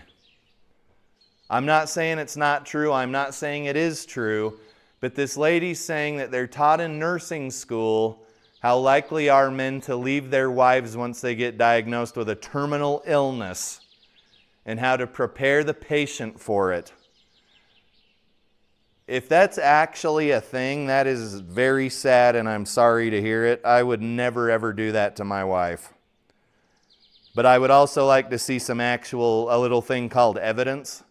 I'm not saying it's not true. I'm not saying it is true. But this lady's saying that they're taught in nursing school how likely are men to leave their wives once they get diagnosed with a terminal illness and how to prepare the patient for it. If that's actually a thing, that is very sad and I'm sorry to hear it. I would never ever do that to my wife. But I would also like to see some a little thing called evidence.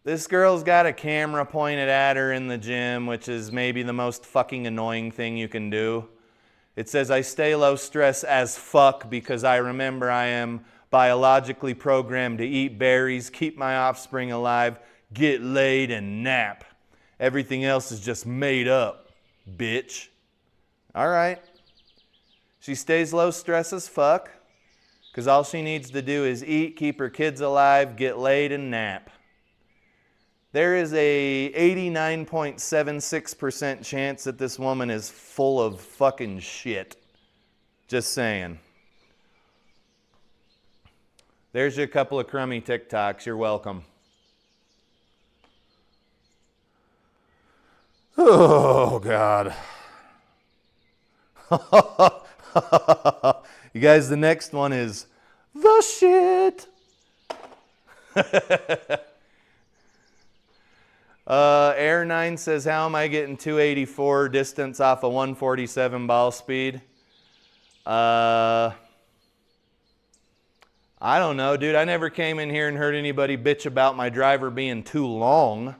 This girl's got a camera pointed at her in the gym, which is maybe the most fucking annoying thing you can do. It says, I stay low stress as fuck because I remember I am biologically programmed to eat berries, keep my offspring alive, get laid, and nap. Everything else is just made up, bitch. All right. She stays low stress as fuck because all she needs to do is eat, keep her kids alive, get laid, and nap. There is a 89.76% chance that this woman is full of fucking shit. Just saying. There's you a couple of crummy TikToks. You're welcome. Oh, God. You guys, the next one is the shit. Air 9 says, how am I getting 284 distance off a 147 ball speed? I don't know, dude. I never came in here and heard anybody bitch about my driver being too long.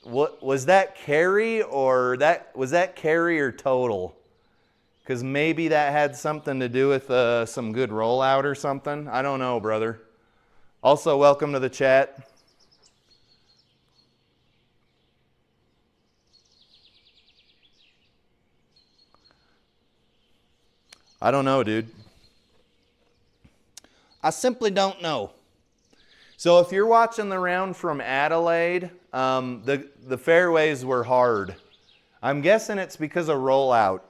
What was that, carry or was that carry or total? Because maybe that had something to do with some good rollout or something. I don't know, brother. Also, welcome to the chat. I don't know, dude. I simply don't know. So if you're watching the round from Adelaide, the fairways were hard. I'm guessing it's because of rollout.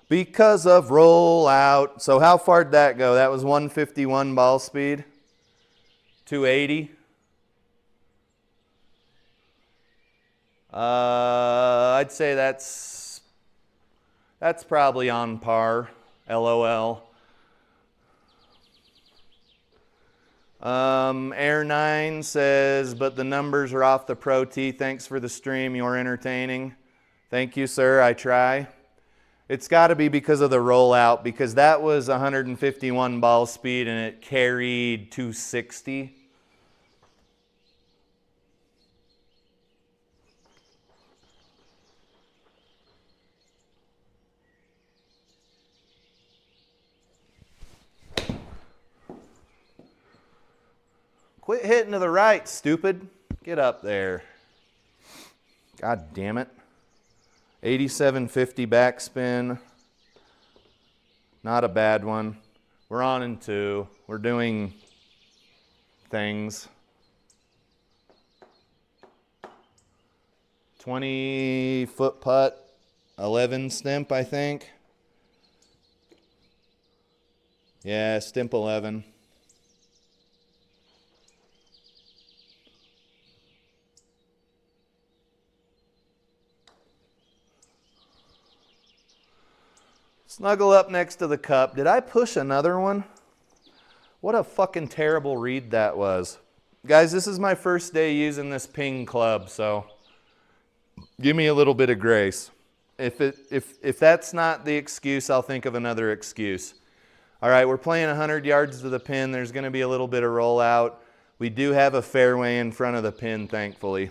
Because of rollout. So how far did that go? That was 151 ball speed. 280. I'd say that's probably on par. LOL. Air 9 says, but the numbers are off the ProTee. Thanks for the stream. You're entertaining. Thank you, sir. I try. It's got to be because of the rollout, because that was 151 ball speed and it carried 260. Quit hitting to the right, stupid. Get up there. God damn it. 8750 backspin. Not a bad one. We're on in 2. We're doing things. 20-foot putt, 11 stimp, I think. Yeah, stimp 11. Snuggle up next to the cup. Did I push another one? What a fucking terrible read that was. Guys, this is my first day using this ping club, so give me a little bit of grace. If that's not the excuse, I'll think of another excuse. All right, we're playing 100 yards to the pin. There's going to be a little bit of rollout. We do have a fairway in front of the pin, thankfully.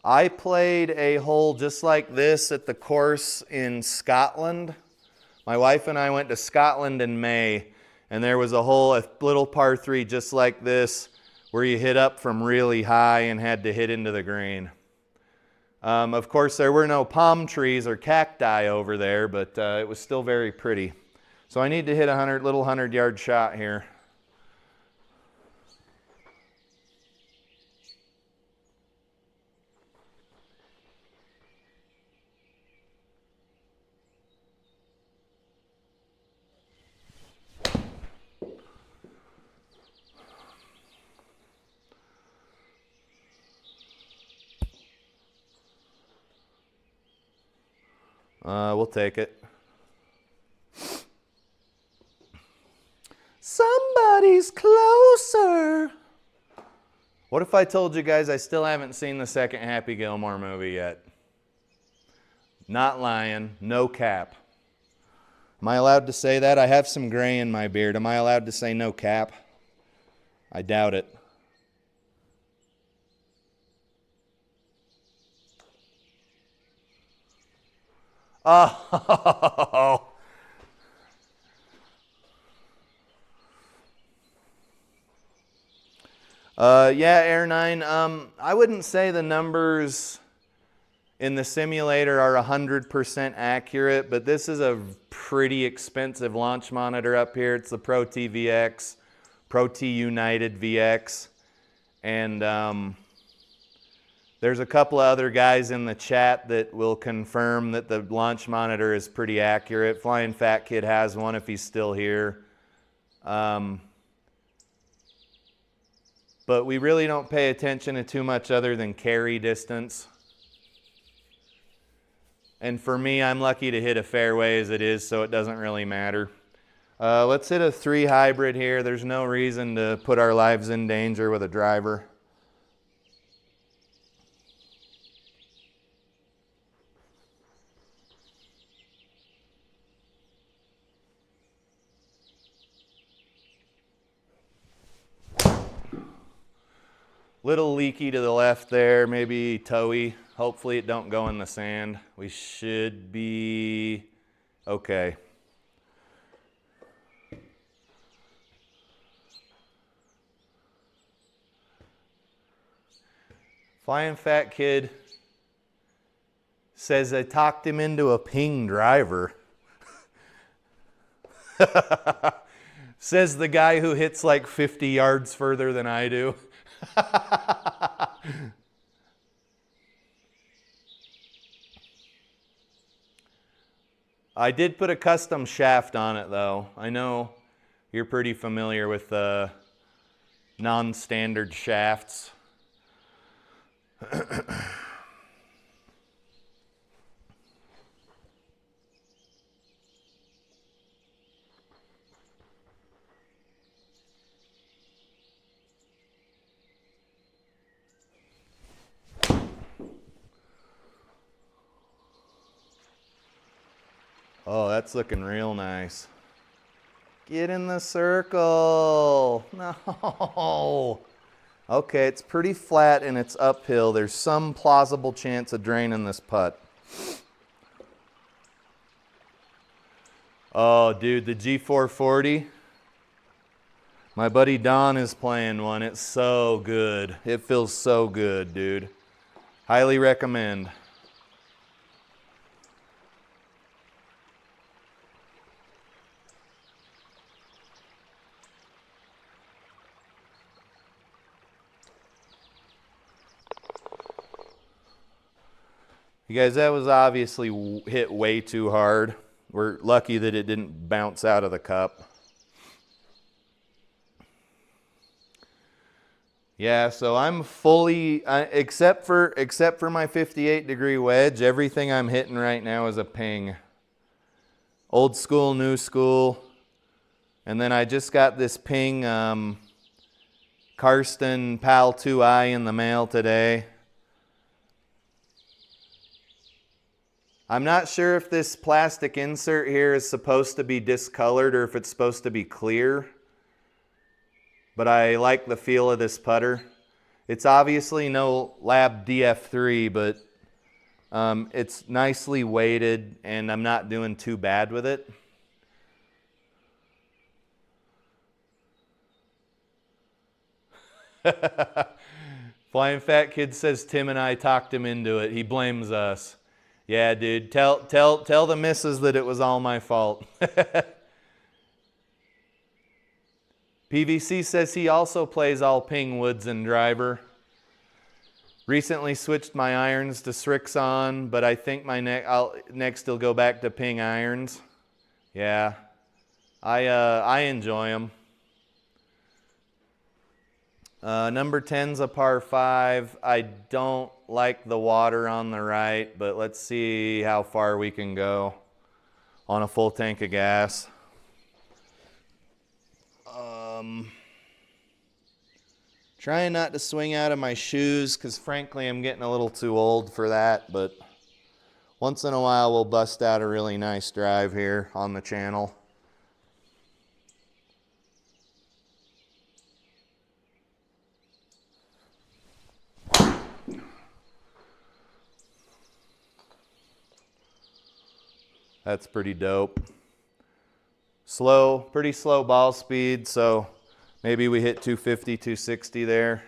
I played a hole just like this at the course in Scotland. My wife and I went to Scotland in May, and there was a hole, a little par 3 just like this, where you hit up from really high and had to hit into the green. Of course, there were no palm trees or cacti over there, but it was still very pretty. So I need to hit a little 100-yard shot here. We'll take it. Somebody's closer. What if I told you guys I still haven't seen the second Happy Gilmore movie yet? Not lying, no cap. Am I allowed to say that? I have some gray in my beard. Am I allowed to say no cap? I doubt it. Oh. Yeah, Air 9. I wouldn't say the numbers in the simulator are 100% accurate, but this is a pretty expensive launch monitor up here. It's the ProTee VX, ProTee United VX, and there's a couple of other guys in the chat that will confirm that the launch monitor is pretty accurate. Flying Fat Kid has one if he's still here. But we really don't pay attention to too much other than carry distance. And for me, I'm lucky to hit a fairway as it is, so it doesn't really matter. Let's hit a 3 hybrid here. There's no reason to put our lives in danger with a driver. Little leaky to the left there, maybe toey. Hopefully it don't go in the sand. We should be okay. Flying Fat Kid says I talked him into a ping driver. Says the guy who hits like 50 yards further than I do. I did put a custom shaft on it though. I know you're pretty familiar with the non-standard shafts. Oh, that's looking real nice. Get in the circle. No. Okay, it's pretty flat and it's uphill. There's some plausible chance of draining this putt. Oh, dude, the G440. My buddy Don is playing one. It's so good. It feels so good, dude. Highly recommend. You guys, that was obviously hit way too hard. We're lucky that it didn't bounce out of the cup. Yeah, so I'm fully, except for my 58-degree wedge, everything I'm hitting right now is a ping. Old school, new school. And then I just got this ping Karsten PAL 2i in the mail today. I'm not sure if this plastic insert here is supposed to be discolored or if it's supposed to be clear, but I like the feel of this putter. It's obviously no Lab DF3, but it's nicely weighted and I'm not doing too bad with it. Flying Fat Kid says Tim and I talked him into it. He blames us. Yeah, dude, tell the missus that it was all my fault. PVC says he also plays all ping woods and driver. Recently switched my irons to Srixon, but I think my next will go back to ping irons. Yeah, I enjoy them. Number 10's a par 5. I don't like the water on the right, but let's see how far we can go on a full tank of gas. Trying not to swing out of my shoes because frankly I'm getting a little too old for that, but once in a while we'll bust out a really nice drive here on the channel. That's pretty dope. Slow, pretty slow ball speed, so maybe we hit 250, 260 there.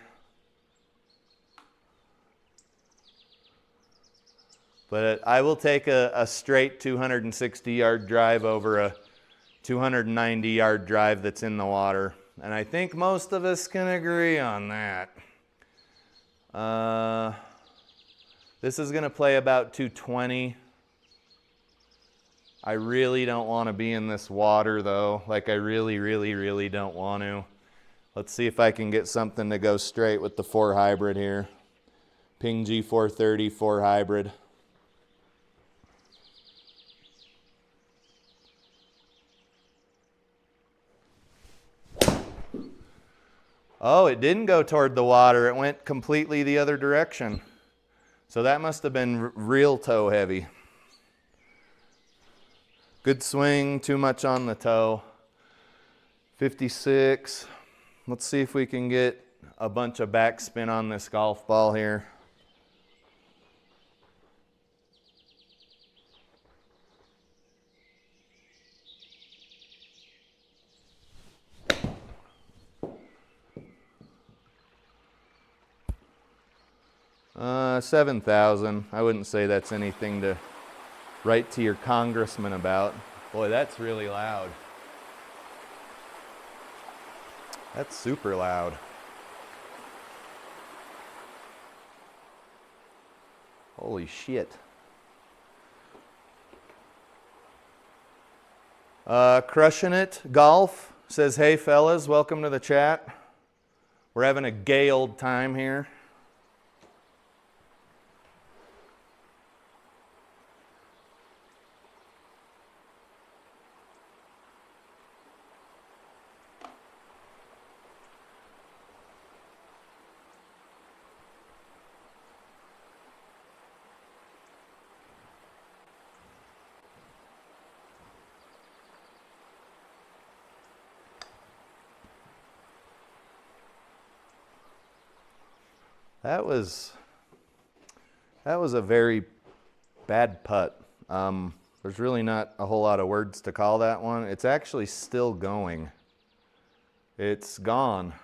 But I will take a straight 260-yard drive over a 290-yard drive that's in the water. And I think most of us can agree on that. This is going to play about 220. I really don't want to be in this water, though. Like, I really, really, really don't want to. Let's see if I can get something to go straight with the 4 hybrid here. Ping G430 4 hybrid. Oh, it didn't go toward the water. It went completely the other direction. So that must have been real toe heavy. Good swing, too much on the toe. 56. Let's see if we can get a bunch of backspin on this golf ball here. $7,000. I wouldn't say that's anything to write to your congressman about. Boy, that's really loud. That's super loud. Holy shit. Crushing It Golf says, hey fellas, welcome to the chat. We're having a gay old time here. That was a very bad putt. There's really not a whole lot of words to call that one. It's actually still going. It's gone.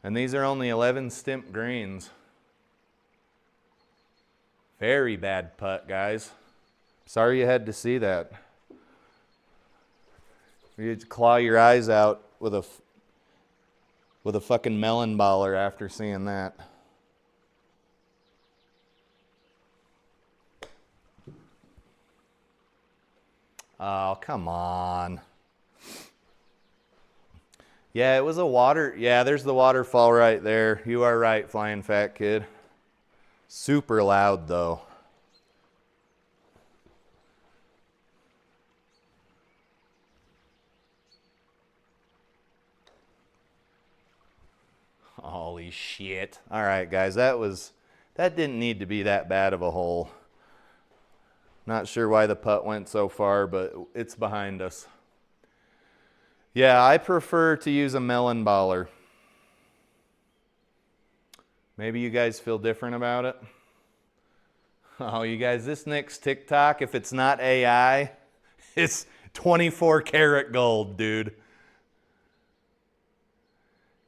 And these are only 11 stimp greens. Very bad putt, guys. Sorry you had to see that. You'd claw your eyes out with a fucking melon baller after seeing that. Oh, come on. Yeah, it was a water. Yeah, there's the waterfall right there. You are right, Flying Fat Kid. Super loud, though. Holy shit. All right, guys, that didn't need to be that bad of a hole. Not sure why the putt went so far, but it's behind us. Yeah, I prefer to use a melon baller. Maybe you guys feel different about it. Oh, you guys, this next TikTok, if it's not AI, it's 24 karat gold, dude.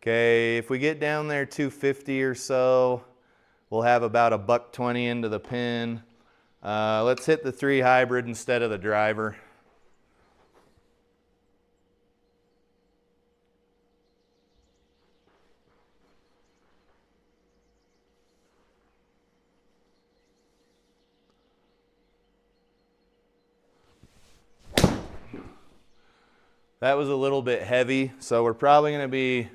Okay, if we get down there 250 or so, we'll have about $120 into the pin. Let's hit the 3 hybrid instead of the driver. That was a little bit heavy, so we're probably going to be,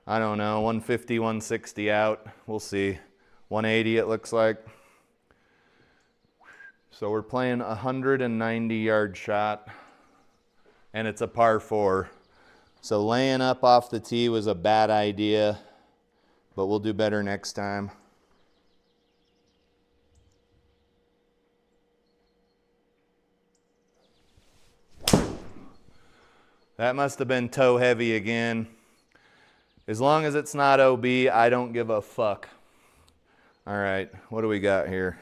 I don't know, 150, 160 out. We'll see. 180 it looks like. So we're playing a 190-yard shot, and it's a par 4. So laying up off the tee was a bad idea, but we'll do better next time. That must have been toe heavy again. As long as it's not OB, I don't give a fuck. All right, what do we got here?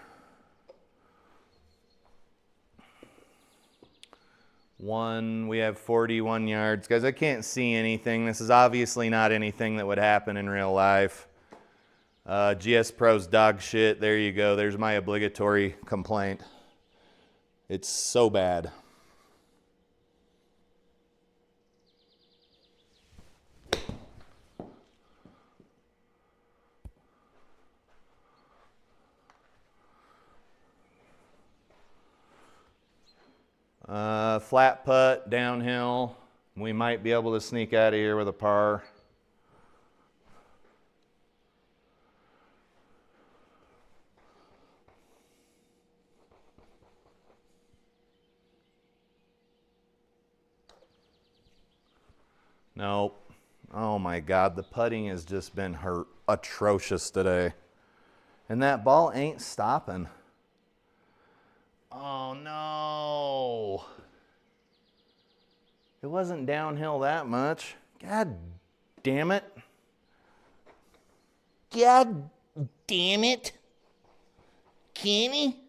We have 41 yards. Guys, I can't see anything. This is obviously not anything that would happen in real life. GS Pro's dog shit. There you go. There's my obligatory complaint. It's so bad. Flat putt, downhill. We might be able to sneak out of here with a par. Nope. Oh my God, the putting has just been atrocious today. And that ball ain't stopping. Oh no. It wasn't downhill that much. God damn it. God damn it. Kenny?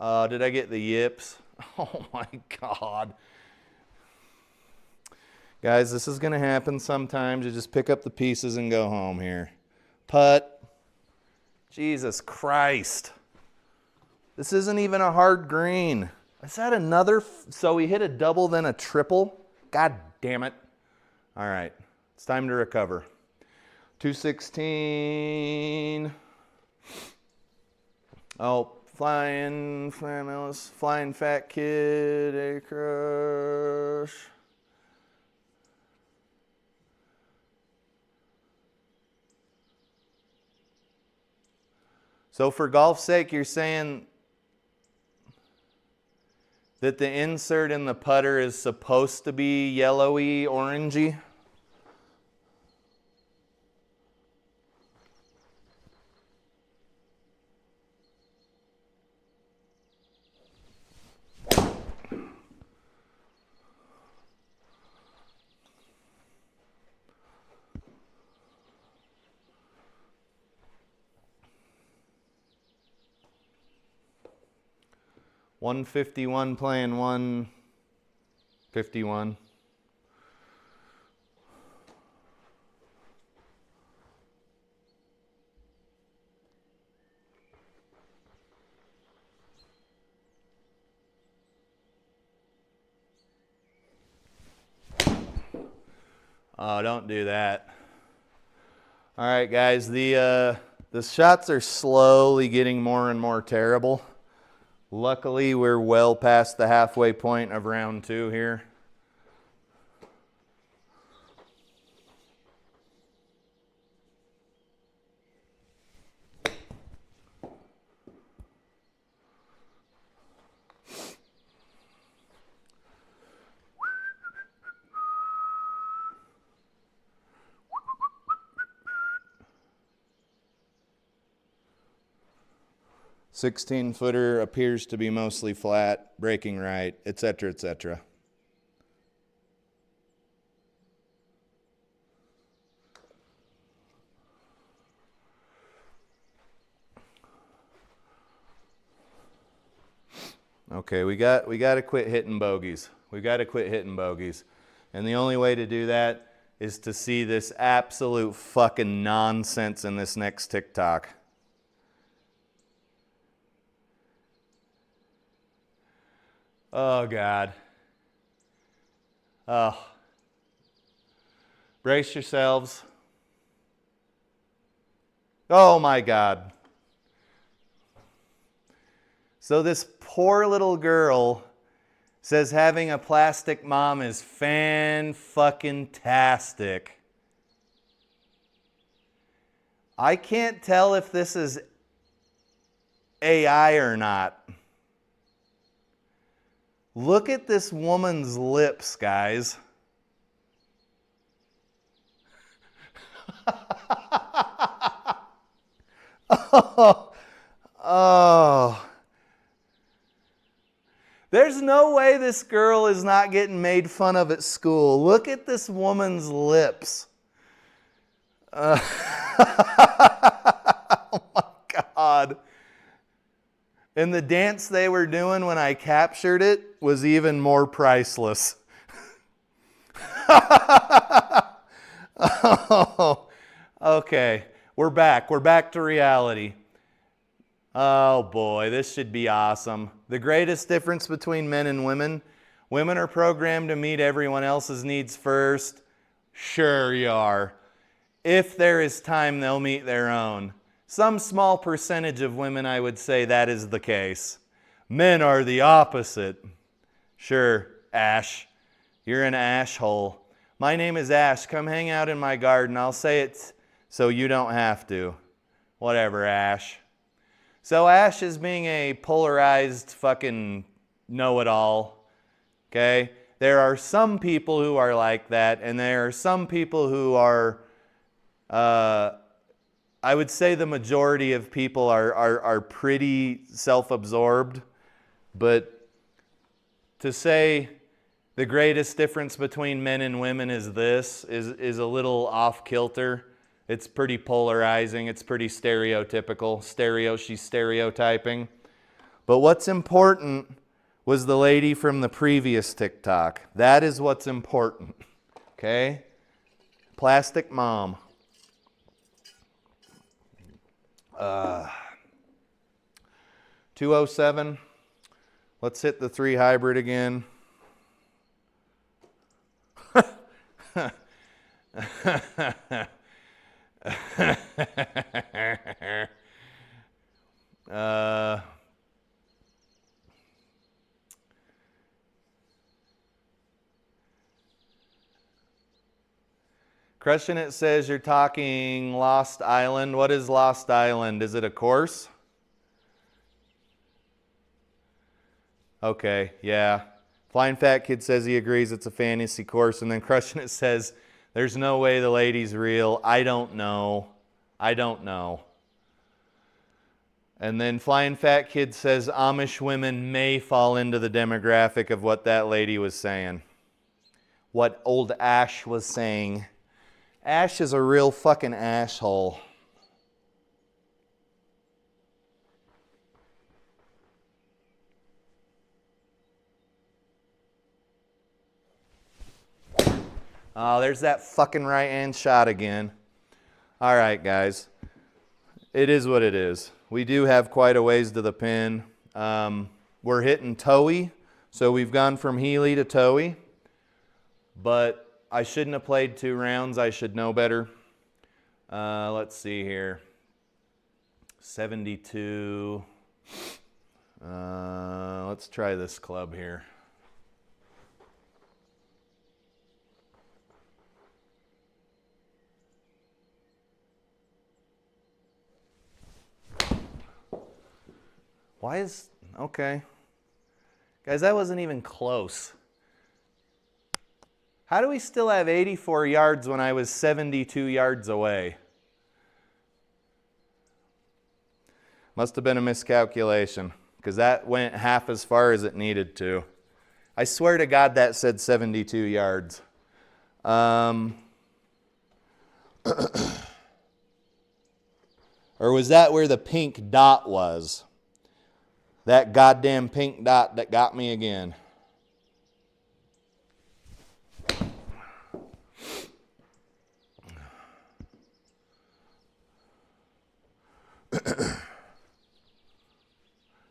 Did I get the yips? Oh my God. Guys, this is going to happen sometimes. You just pick up the pieces and go home here. Putt. Jesus Christ. This isn't even a hard green. Is that another? So we hit a double, then a triple? God damn it. All right. It's time to recover. 216. Oh, flying fat kid, a crush. So for golf's sake, you're saying that the insert in the putter is supposed to be yellowy, orangey? $151 playing $151. Oh, don't do that. All right, guys, the shots are slowly getting more and more terrible. Luckily, we're well past the halfway point of round 2 here. $16-footer appears to be mostly flat, breaking right, etc., etc. Okay, we got to quit hitting bogeys. We got to quit hitting bogeys. And the only way to do that is to see this absolute fucking nonsense in this next TikTok. Oh, God. Oh. Brace yourselves. Oh, my God. So this poor little girl says having a plastic mom is fan-fucking-tastic. I can't tell if this is AI or not. Look at this woman's lips, guys. Oh. There's no way this girl is not getting made fun of at school. Look at this woman's lips. Oh my God. And the dance they were doing when I captured it was even more priceless. Oh, okay. We're back. We're back to reality. Oh boy, this should be awesome. The greatest difference between men and women. Women are programmed to meet everyone else's needs first. Sure you are. If there is time, they'll meet their own. Some small percentage of women, I would say, that is the case. Men are the opposite. Sure, Ash. You're an ash hole. My name is Ash. Come hang out in my garden. I'll say it so you don't have to. Whatever, Ash. So Ash is being a polarized fucking know-it-all. Okay? There are some people who are like that, and there are some people who are, I would say the majority of people are pretty self-absorbed. But to say the greatest difference between men and women is this is a little off-kilter. It's pretty polarizing. It's pretty stereotypical. She's stereotyping. But what's important was the lady from the previous TikTok. That is what's important. Okay? Plastic mom. 207. Let's hit the 3 hybrid again. Crushing It says you're talking Lost Island. What is Lost Island? Is it a course? Okay, yeah. Flying Fat Kid says he agrees it's a fantasy course. And then Crushing It says there's no way the lady's real. I don't know. I don't know. And then Flying Fat Kid says Amish women may fall into the demographic of what that lady was saying. What old Ash was saying. Ash is a real fucking asshole. Oh, there's that fucking right-hand shot again. All right, guys. It is what it is. We do have quite a ways to the pin. We're hitting Toei, so we've gone from Healy to Toei. But I shouldn't have played 2 rounds. I should know better. Let's see here. 72. Let's try this club here. Why is... Okay. Guys, that wasn't even close. How do we still have 84 yards when I was 72 yards away? Must have been a miscalculation, because that went half as far as it needed to. I swear to God that said 72 yards. Or was that where the pink dot was? That goddamn pink dot that got me again.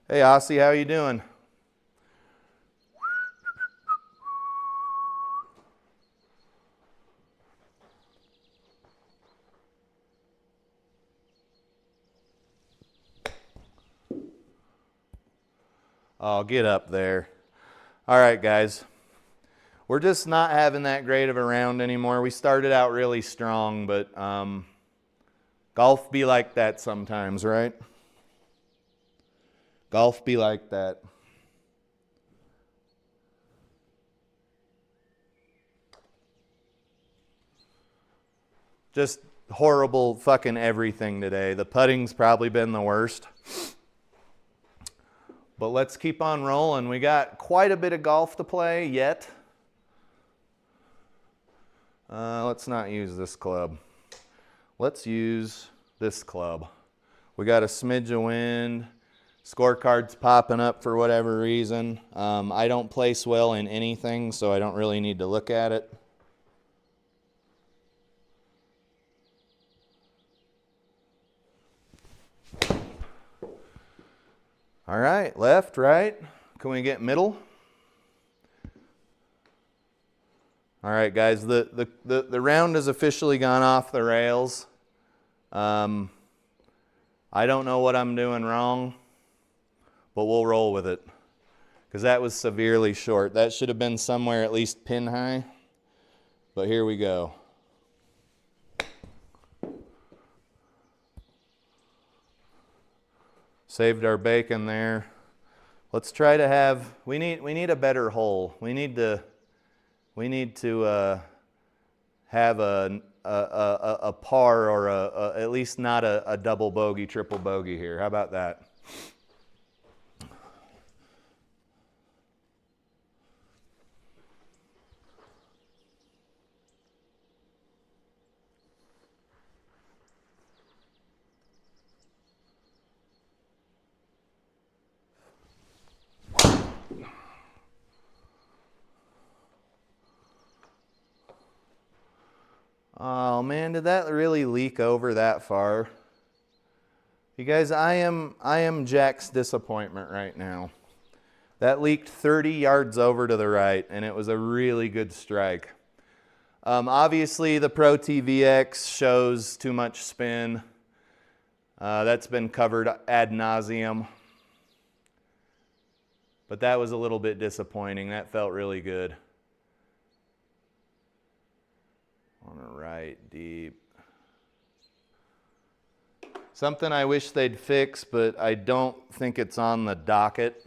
Hey, Aussie, how you doing? Oh, get up there. All right, guys. We're just not having that great of a round anymore. We started out really strong, but golf be like that sometimes, right? Golf be like that. Just horrible fucking everything today. The putting's probably been the worst. But let's keep on rolling. We got quite a bit of golf to play yet. Let's not use this club. Let's use this club. We got a smidge of wind. Scorecards popping up for whatever reason. I don't place well in anything, so I don't really need to look at it. All right, left, right. Can we get middle? All right, guys, the round has officially gone off the rails. I don't know what I'm doing wrong, but we'll roll with it because that was severely short. That should have been somewhere at least pin high, but here we go. Saved our bacon there. Let's try to have, we need a better hole. We need to have a par or at least not a double bogey, triple bogey here. How about that? Oh man, did that really leak over that far? You guys, I am Jack's disappointment right now. That leaked 30 yards over to the right, and it was a really good strike. Obviously, the ProTee VX shows too much spin. That's been covered ad nauseum. But that was a little bit disappointing. That felt really good. On the right, deep. Something I wish they'd fix, but I don't think it's on the docket.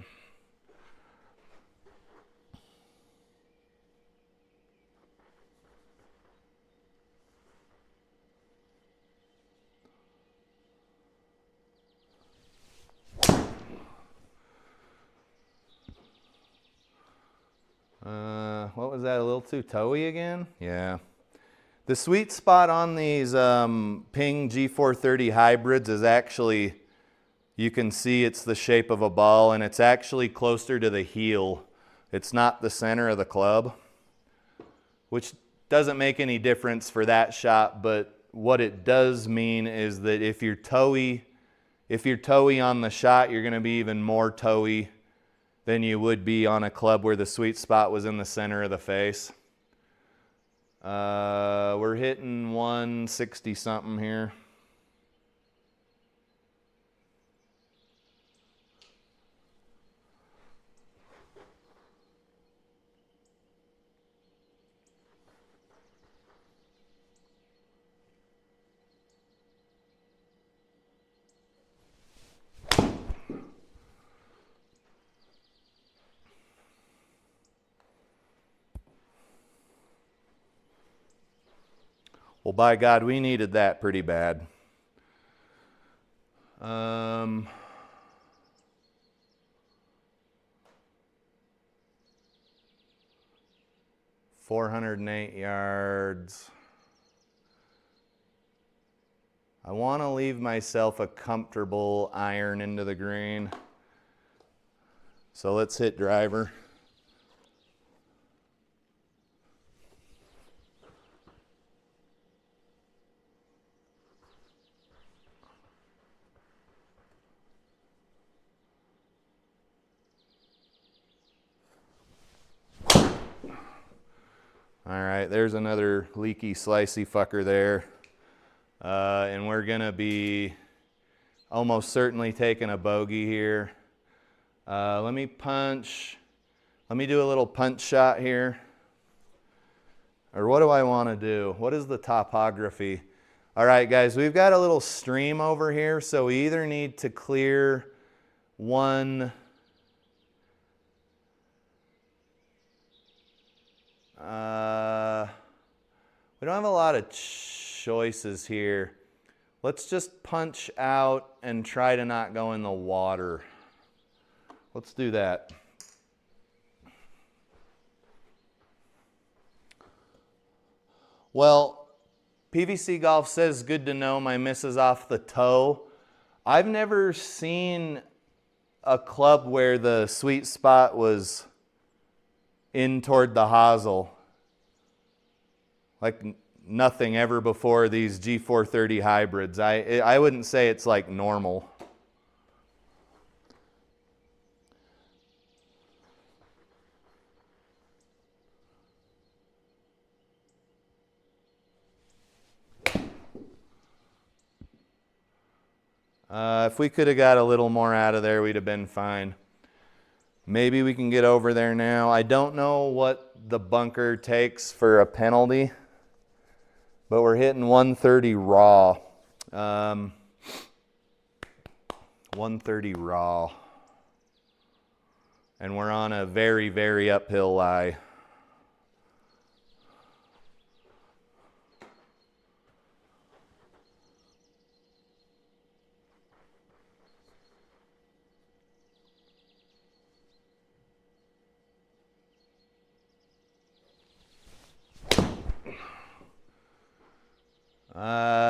What was that, a little too toey again? Yeah. The sweet spot on these Ping G430 hybrids is actually, you can see it's the shape of a ball, and it's actually closer to the heel. It's not the center of the club, which doesn't make any difference for that shot, but what it does mean is that if you're toey on the shot, you're going to be even more toey than you would be on a club where the sweet spot was in the center of the face. We're hitting 160 something here. Well, by God, we needed that pretty bad. 408 yards. I want to leave myself a comfortable iron into the green. So let's hit driver. All right, there's another leaky, slicey fucker there. And we're gonna be almost certainly taking a bogey here. Let me do a little punch shot here. Or what do I wanna do? What is the topography? All right, guys, we've got a little stream over here, so we either need to clear one we don't have a lot of choices here. Let's just punch out and try to not go in the water. Let's do that. Well, PVC Golf says good to know my miss is off the toe. I've never seen a club where the sweet spot was in toward the hosel. Like nothing ever before these G430 hybrids. I wouldn't say it's like normal. If we could have got a little more out of there, we'd have been fine. Maybe we can get over there now. I don't know what the bunker takes for a penalty, but we're hitting 130 raw. 130 raw. And we're on a very, very uphill lie.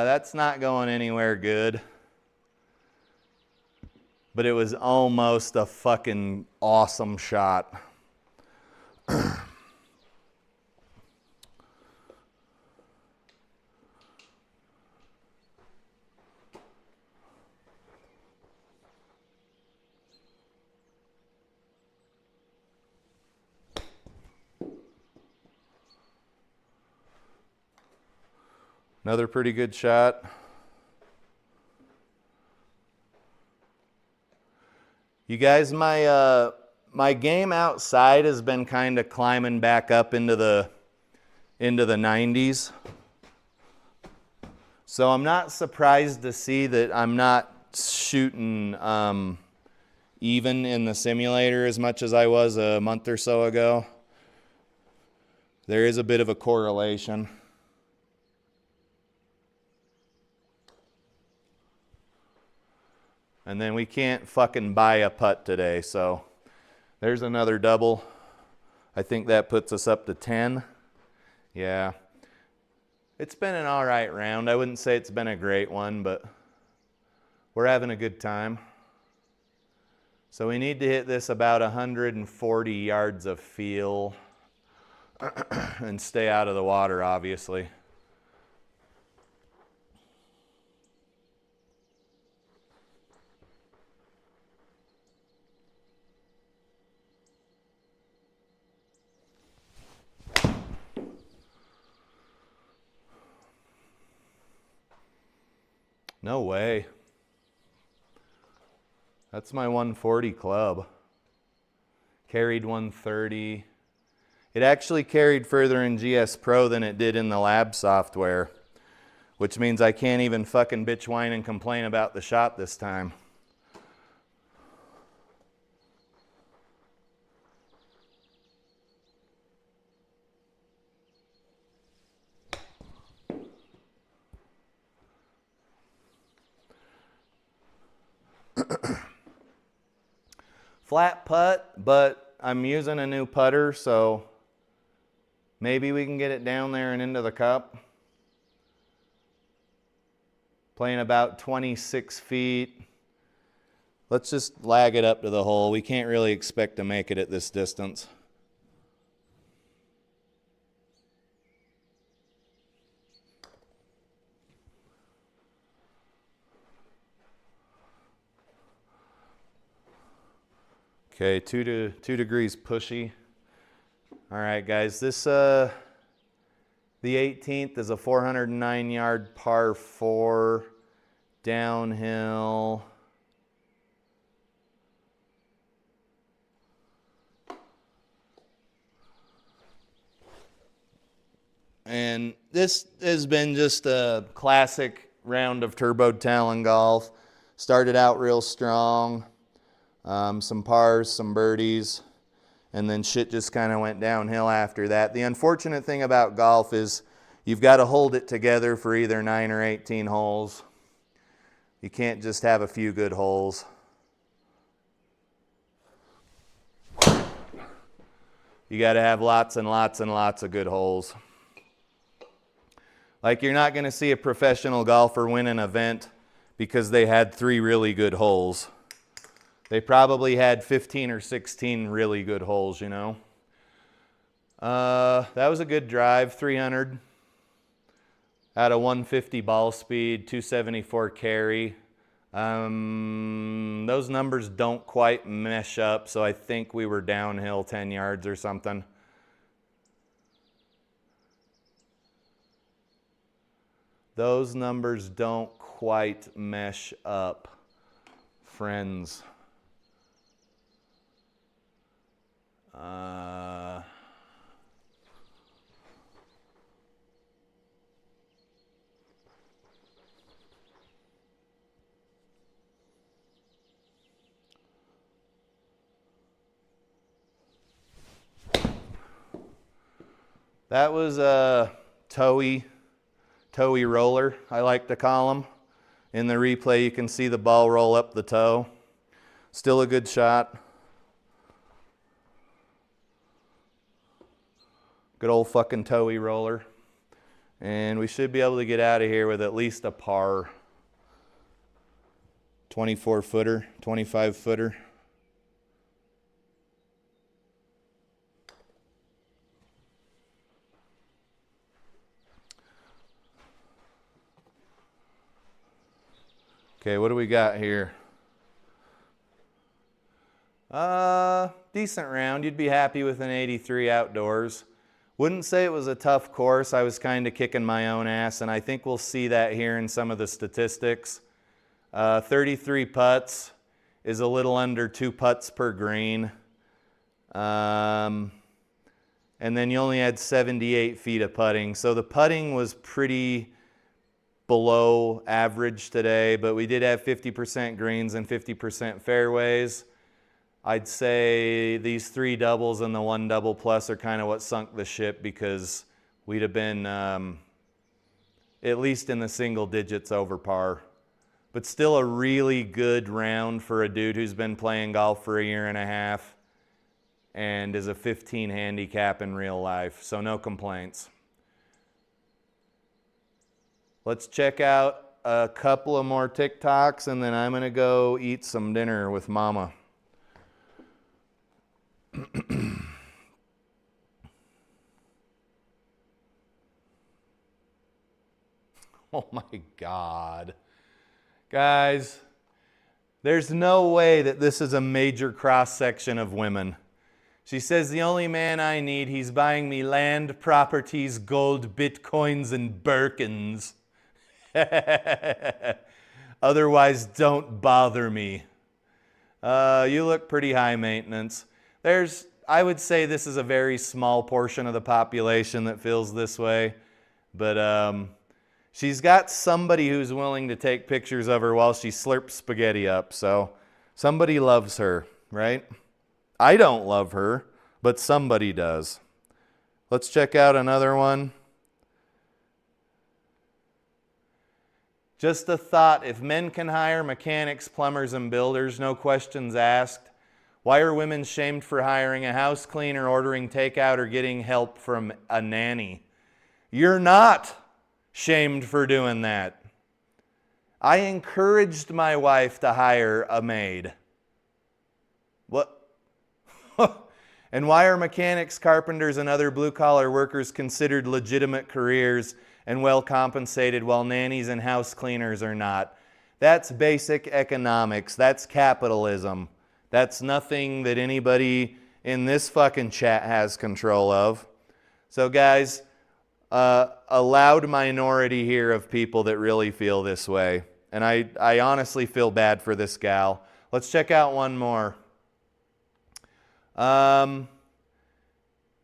That's not going anywhere good. But it was almost a fucking awesome shot. Another pretty good shot. You guys, my game outside has been kind of climbing back up into the 90s. So I'm not surprised to see that I'm not shooting even in the simulator as much as I was a month or so ago. There is a bit of a correlation. And then we can't fucking buy a putt today, so there's another double. I think that puts us up to 10. Yeah. It's been an all right round. I wouldn't say it's been a great one, but we're having a good time. So we need to hit this about 140 yards of feel and stay out of the water, obviously. No way. That's my 140 club. Carried 130. It actually carried further in GS Pro than it did in the lab software, which means I can't even fucking bitch, whine, and complain about the shot this time. Flat putt, but I'm using a new putter, so maybe we can get it down there and into the cup. Playing about 26 feet. Let's just lag it up to the hole. We can't really expect to make it at this distance. Okay, 2 degrees pushy. All right, guys, this the 18th is a 409-yard par 4 downhill. And this has been just a classic round of turbo talon golf. Started out real strong. Some pars, some birdies, and then shit just kind of went downhill after that. The unfortunate thing about golf is you've got to hold it together for either 9 or 18 holes. You can't just have a few good holes. You got to have lots and lots and lots of good holes. Like, you're not going to see a professional golfer win an event because they had 3 really good holes. They probably had 15 or 16 really good holes, you know. That was a good drive, 300 at a 150 ball speed, 274 carry. Those numbers don't quite mesh up, so I think we were downhill 10 yards or something. Those numbers don't quite mesh up. friends. That was a toey roller, I like to call them. In the replay, you can see the ball roll up the toe. Still a good shot. Good old fucking toey roller. And we should be able to get out of here with at least a par 24 footer, 25 footer. Okay, what do we got here? Decent round. You'd be happy with an 83 outdoors. Wouldn't say it was a tough course. I was kind of kicking my own ass, and I think we'll see that here in some of the statistics. 33 putts is a little under 2 putts per green. And then you only had 78 feet of putting. So the putting was pretty below average today, but we did have 50% greens and 50% fairways. I'd say these 3 doubles and the 1 double plus are kind of what sunk the ship, because we'd have been at least in the single digits over par. But still a really good round for a dude who's been playing golf for a year and a half and is a 15 handicap in real life, so no complaints. Let's check out a couple of more TikToks, and then I'm going to go eat some dinner with Mama. Oh my God. Guys, there's no way that this is a major cross-section of women. She says, the only man I need, he's buying me land, properties, gold, bitcoins, and Birkins. Otherwise, don't bother me. You look pretty high maintenance. I would say this is a very small portion of the population that feels this way, but she's got somebody who's willing to take pictures of her while she slurps spaghetti up, so somebody loves her, right? I don't love her, but somebody does. Let's check out another one. Just a thought, if men can hire mechanics, plumbers, and builders, no questions asked, why are women shamed for hiring a house cleaner, ordering takeout, or getting help from a nanny? You're not shamed for doing that. I encouraged my wife to hire a maid. What? And why are mechanics, carpenters, and other blue-collar workers considered legitimate careers and well compensated, while nannies and house cleaners are not? That's basic economics. That's capitalism. That's nothing that anybody in this fucking chat has control of. So guys, a loud minority here of people that really feel this way. And I honestly feel bad for this gal. Let's check out one more.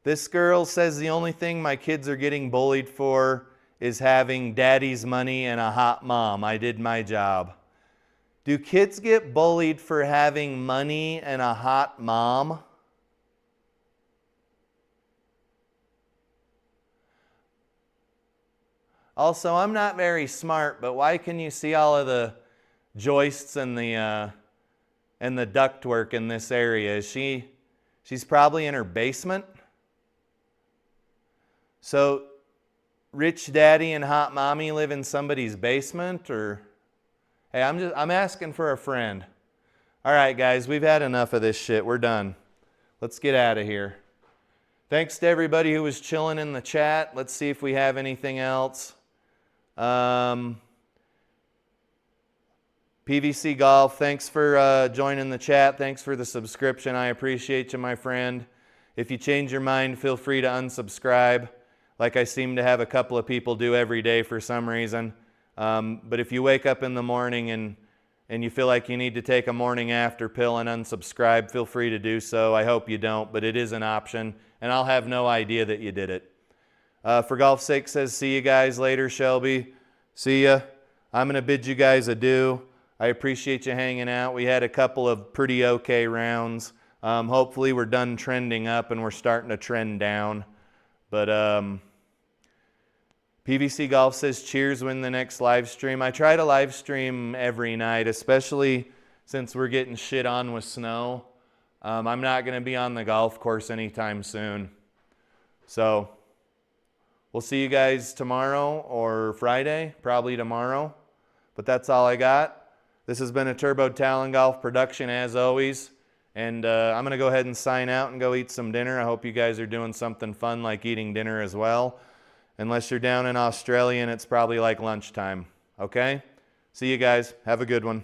This girl says the only thing my kids are getting bullied for is having daddy's money and a hot mom. I did my job. Do kids get bullied for having money and a hot mom? Also, I'm not very smart, but why can you see all of the joists and the ductwork in this area? She's probably in her basement. So, rich daddy and hot mommy live in somebody's basement, or? Hey, I'm asking for a friend. All right, guys, we've had enough of this shit. We're done. Let's get out of here. Thanks to everybody who was chilling in the chat. Let's see if we have anything else. PVC Golf, thanks for joining the chat. Thanks for the subscription. I appreciate you, my friend. If you change your mind, feel free to unsubscribe, like I seem to have a couple of people do every day for some reason. But if you wake up in the morning and and you feel like you need to take a morning after pill and unsubscribe, feel free to do so. I hope you don't, but it is an option, and I'll have no idea that you did it. For golf's sake says, see you guys later, Shelby. See ya. I'm going to bid you guys adieu. I appreciate you hanging out. We had a couple of pretty okay rounds. Hopefully we're done trending up and we're starting to trend down. But PVC Golf says, cheers, win the next live stream. I try to live stream every night, especially since we're getting shit on with snow. I'm not going to be on the golf course anytime soon. So we'll see you guys tomorrow or Friday, probably tomorrow. But that's all I got. This has been a Turbo Talon Golf production as always. And I'm going to go ahead and sign out and go eat some dinner. I hope you guys are doing something fun like eating dinner as well. Unless you're down in Australia and it's probably like lunchtime. Okay? See you guys. Have a good one.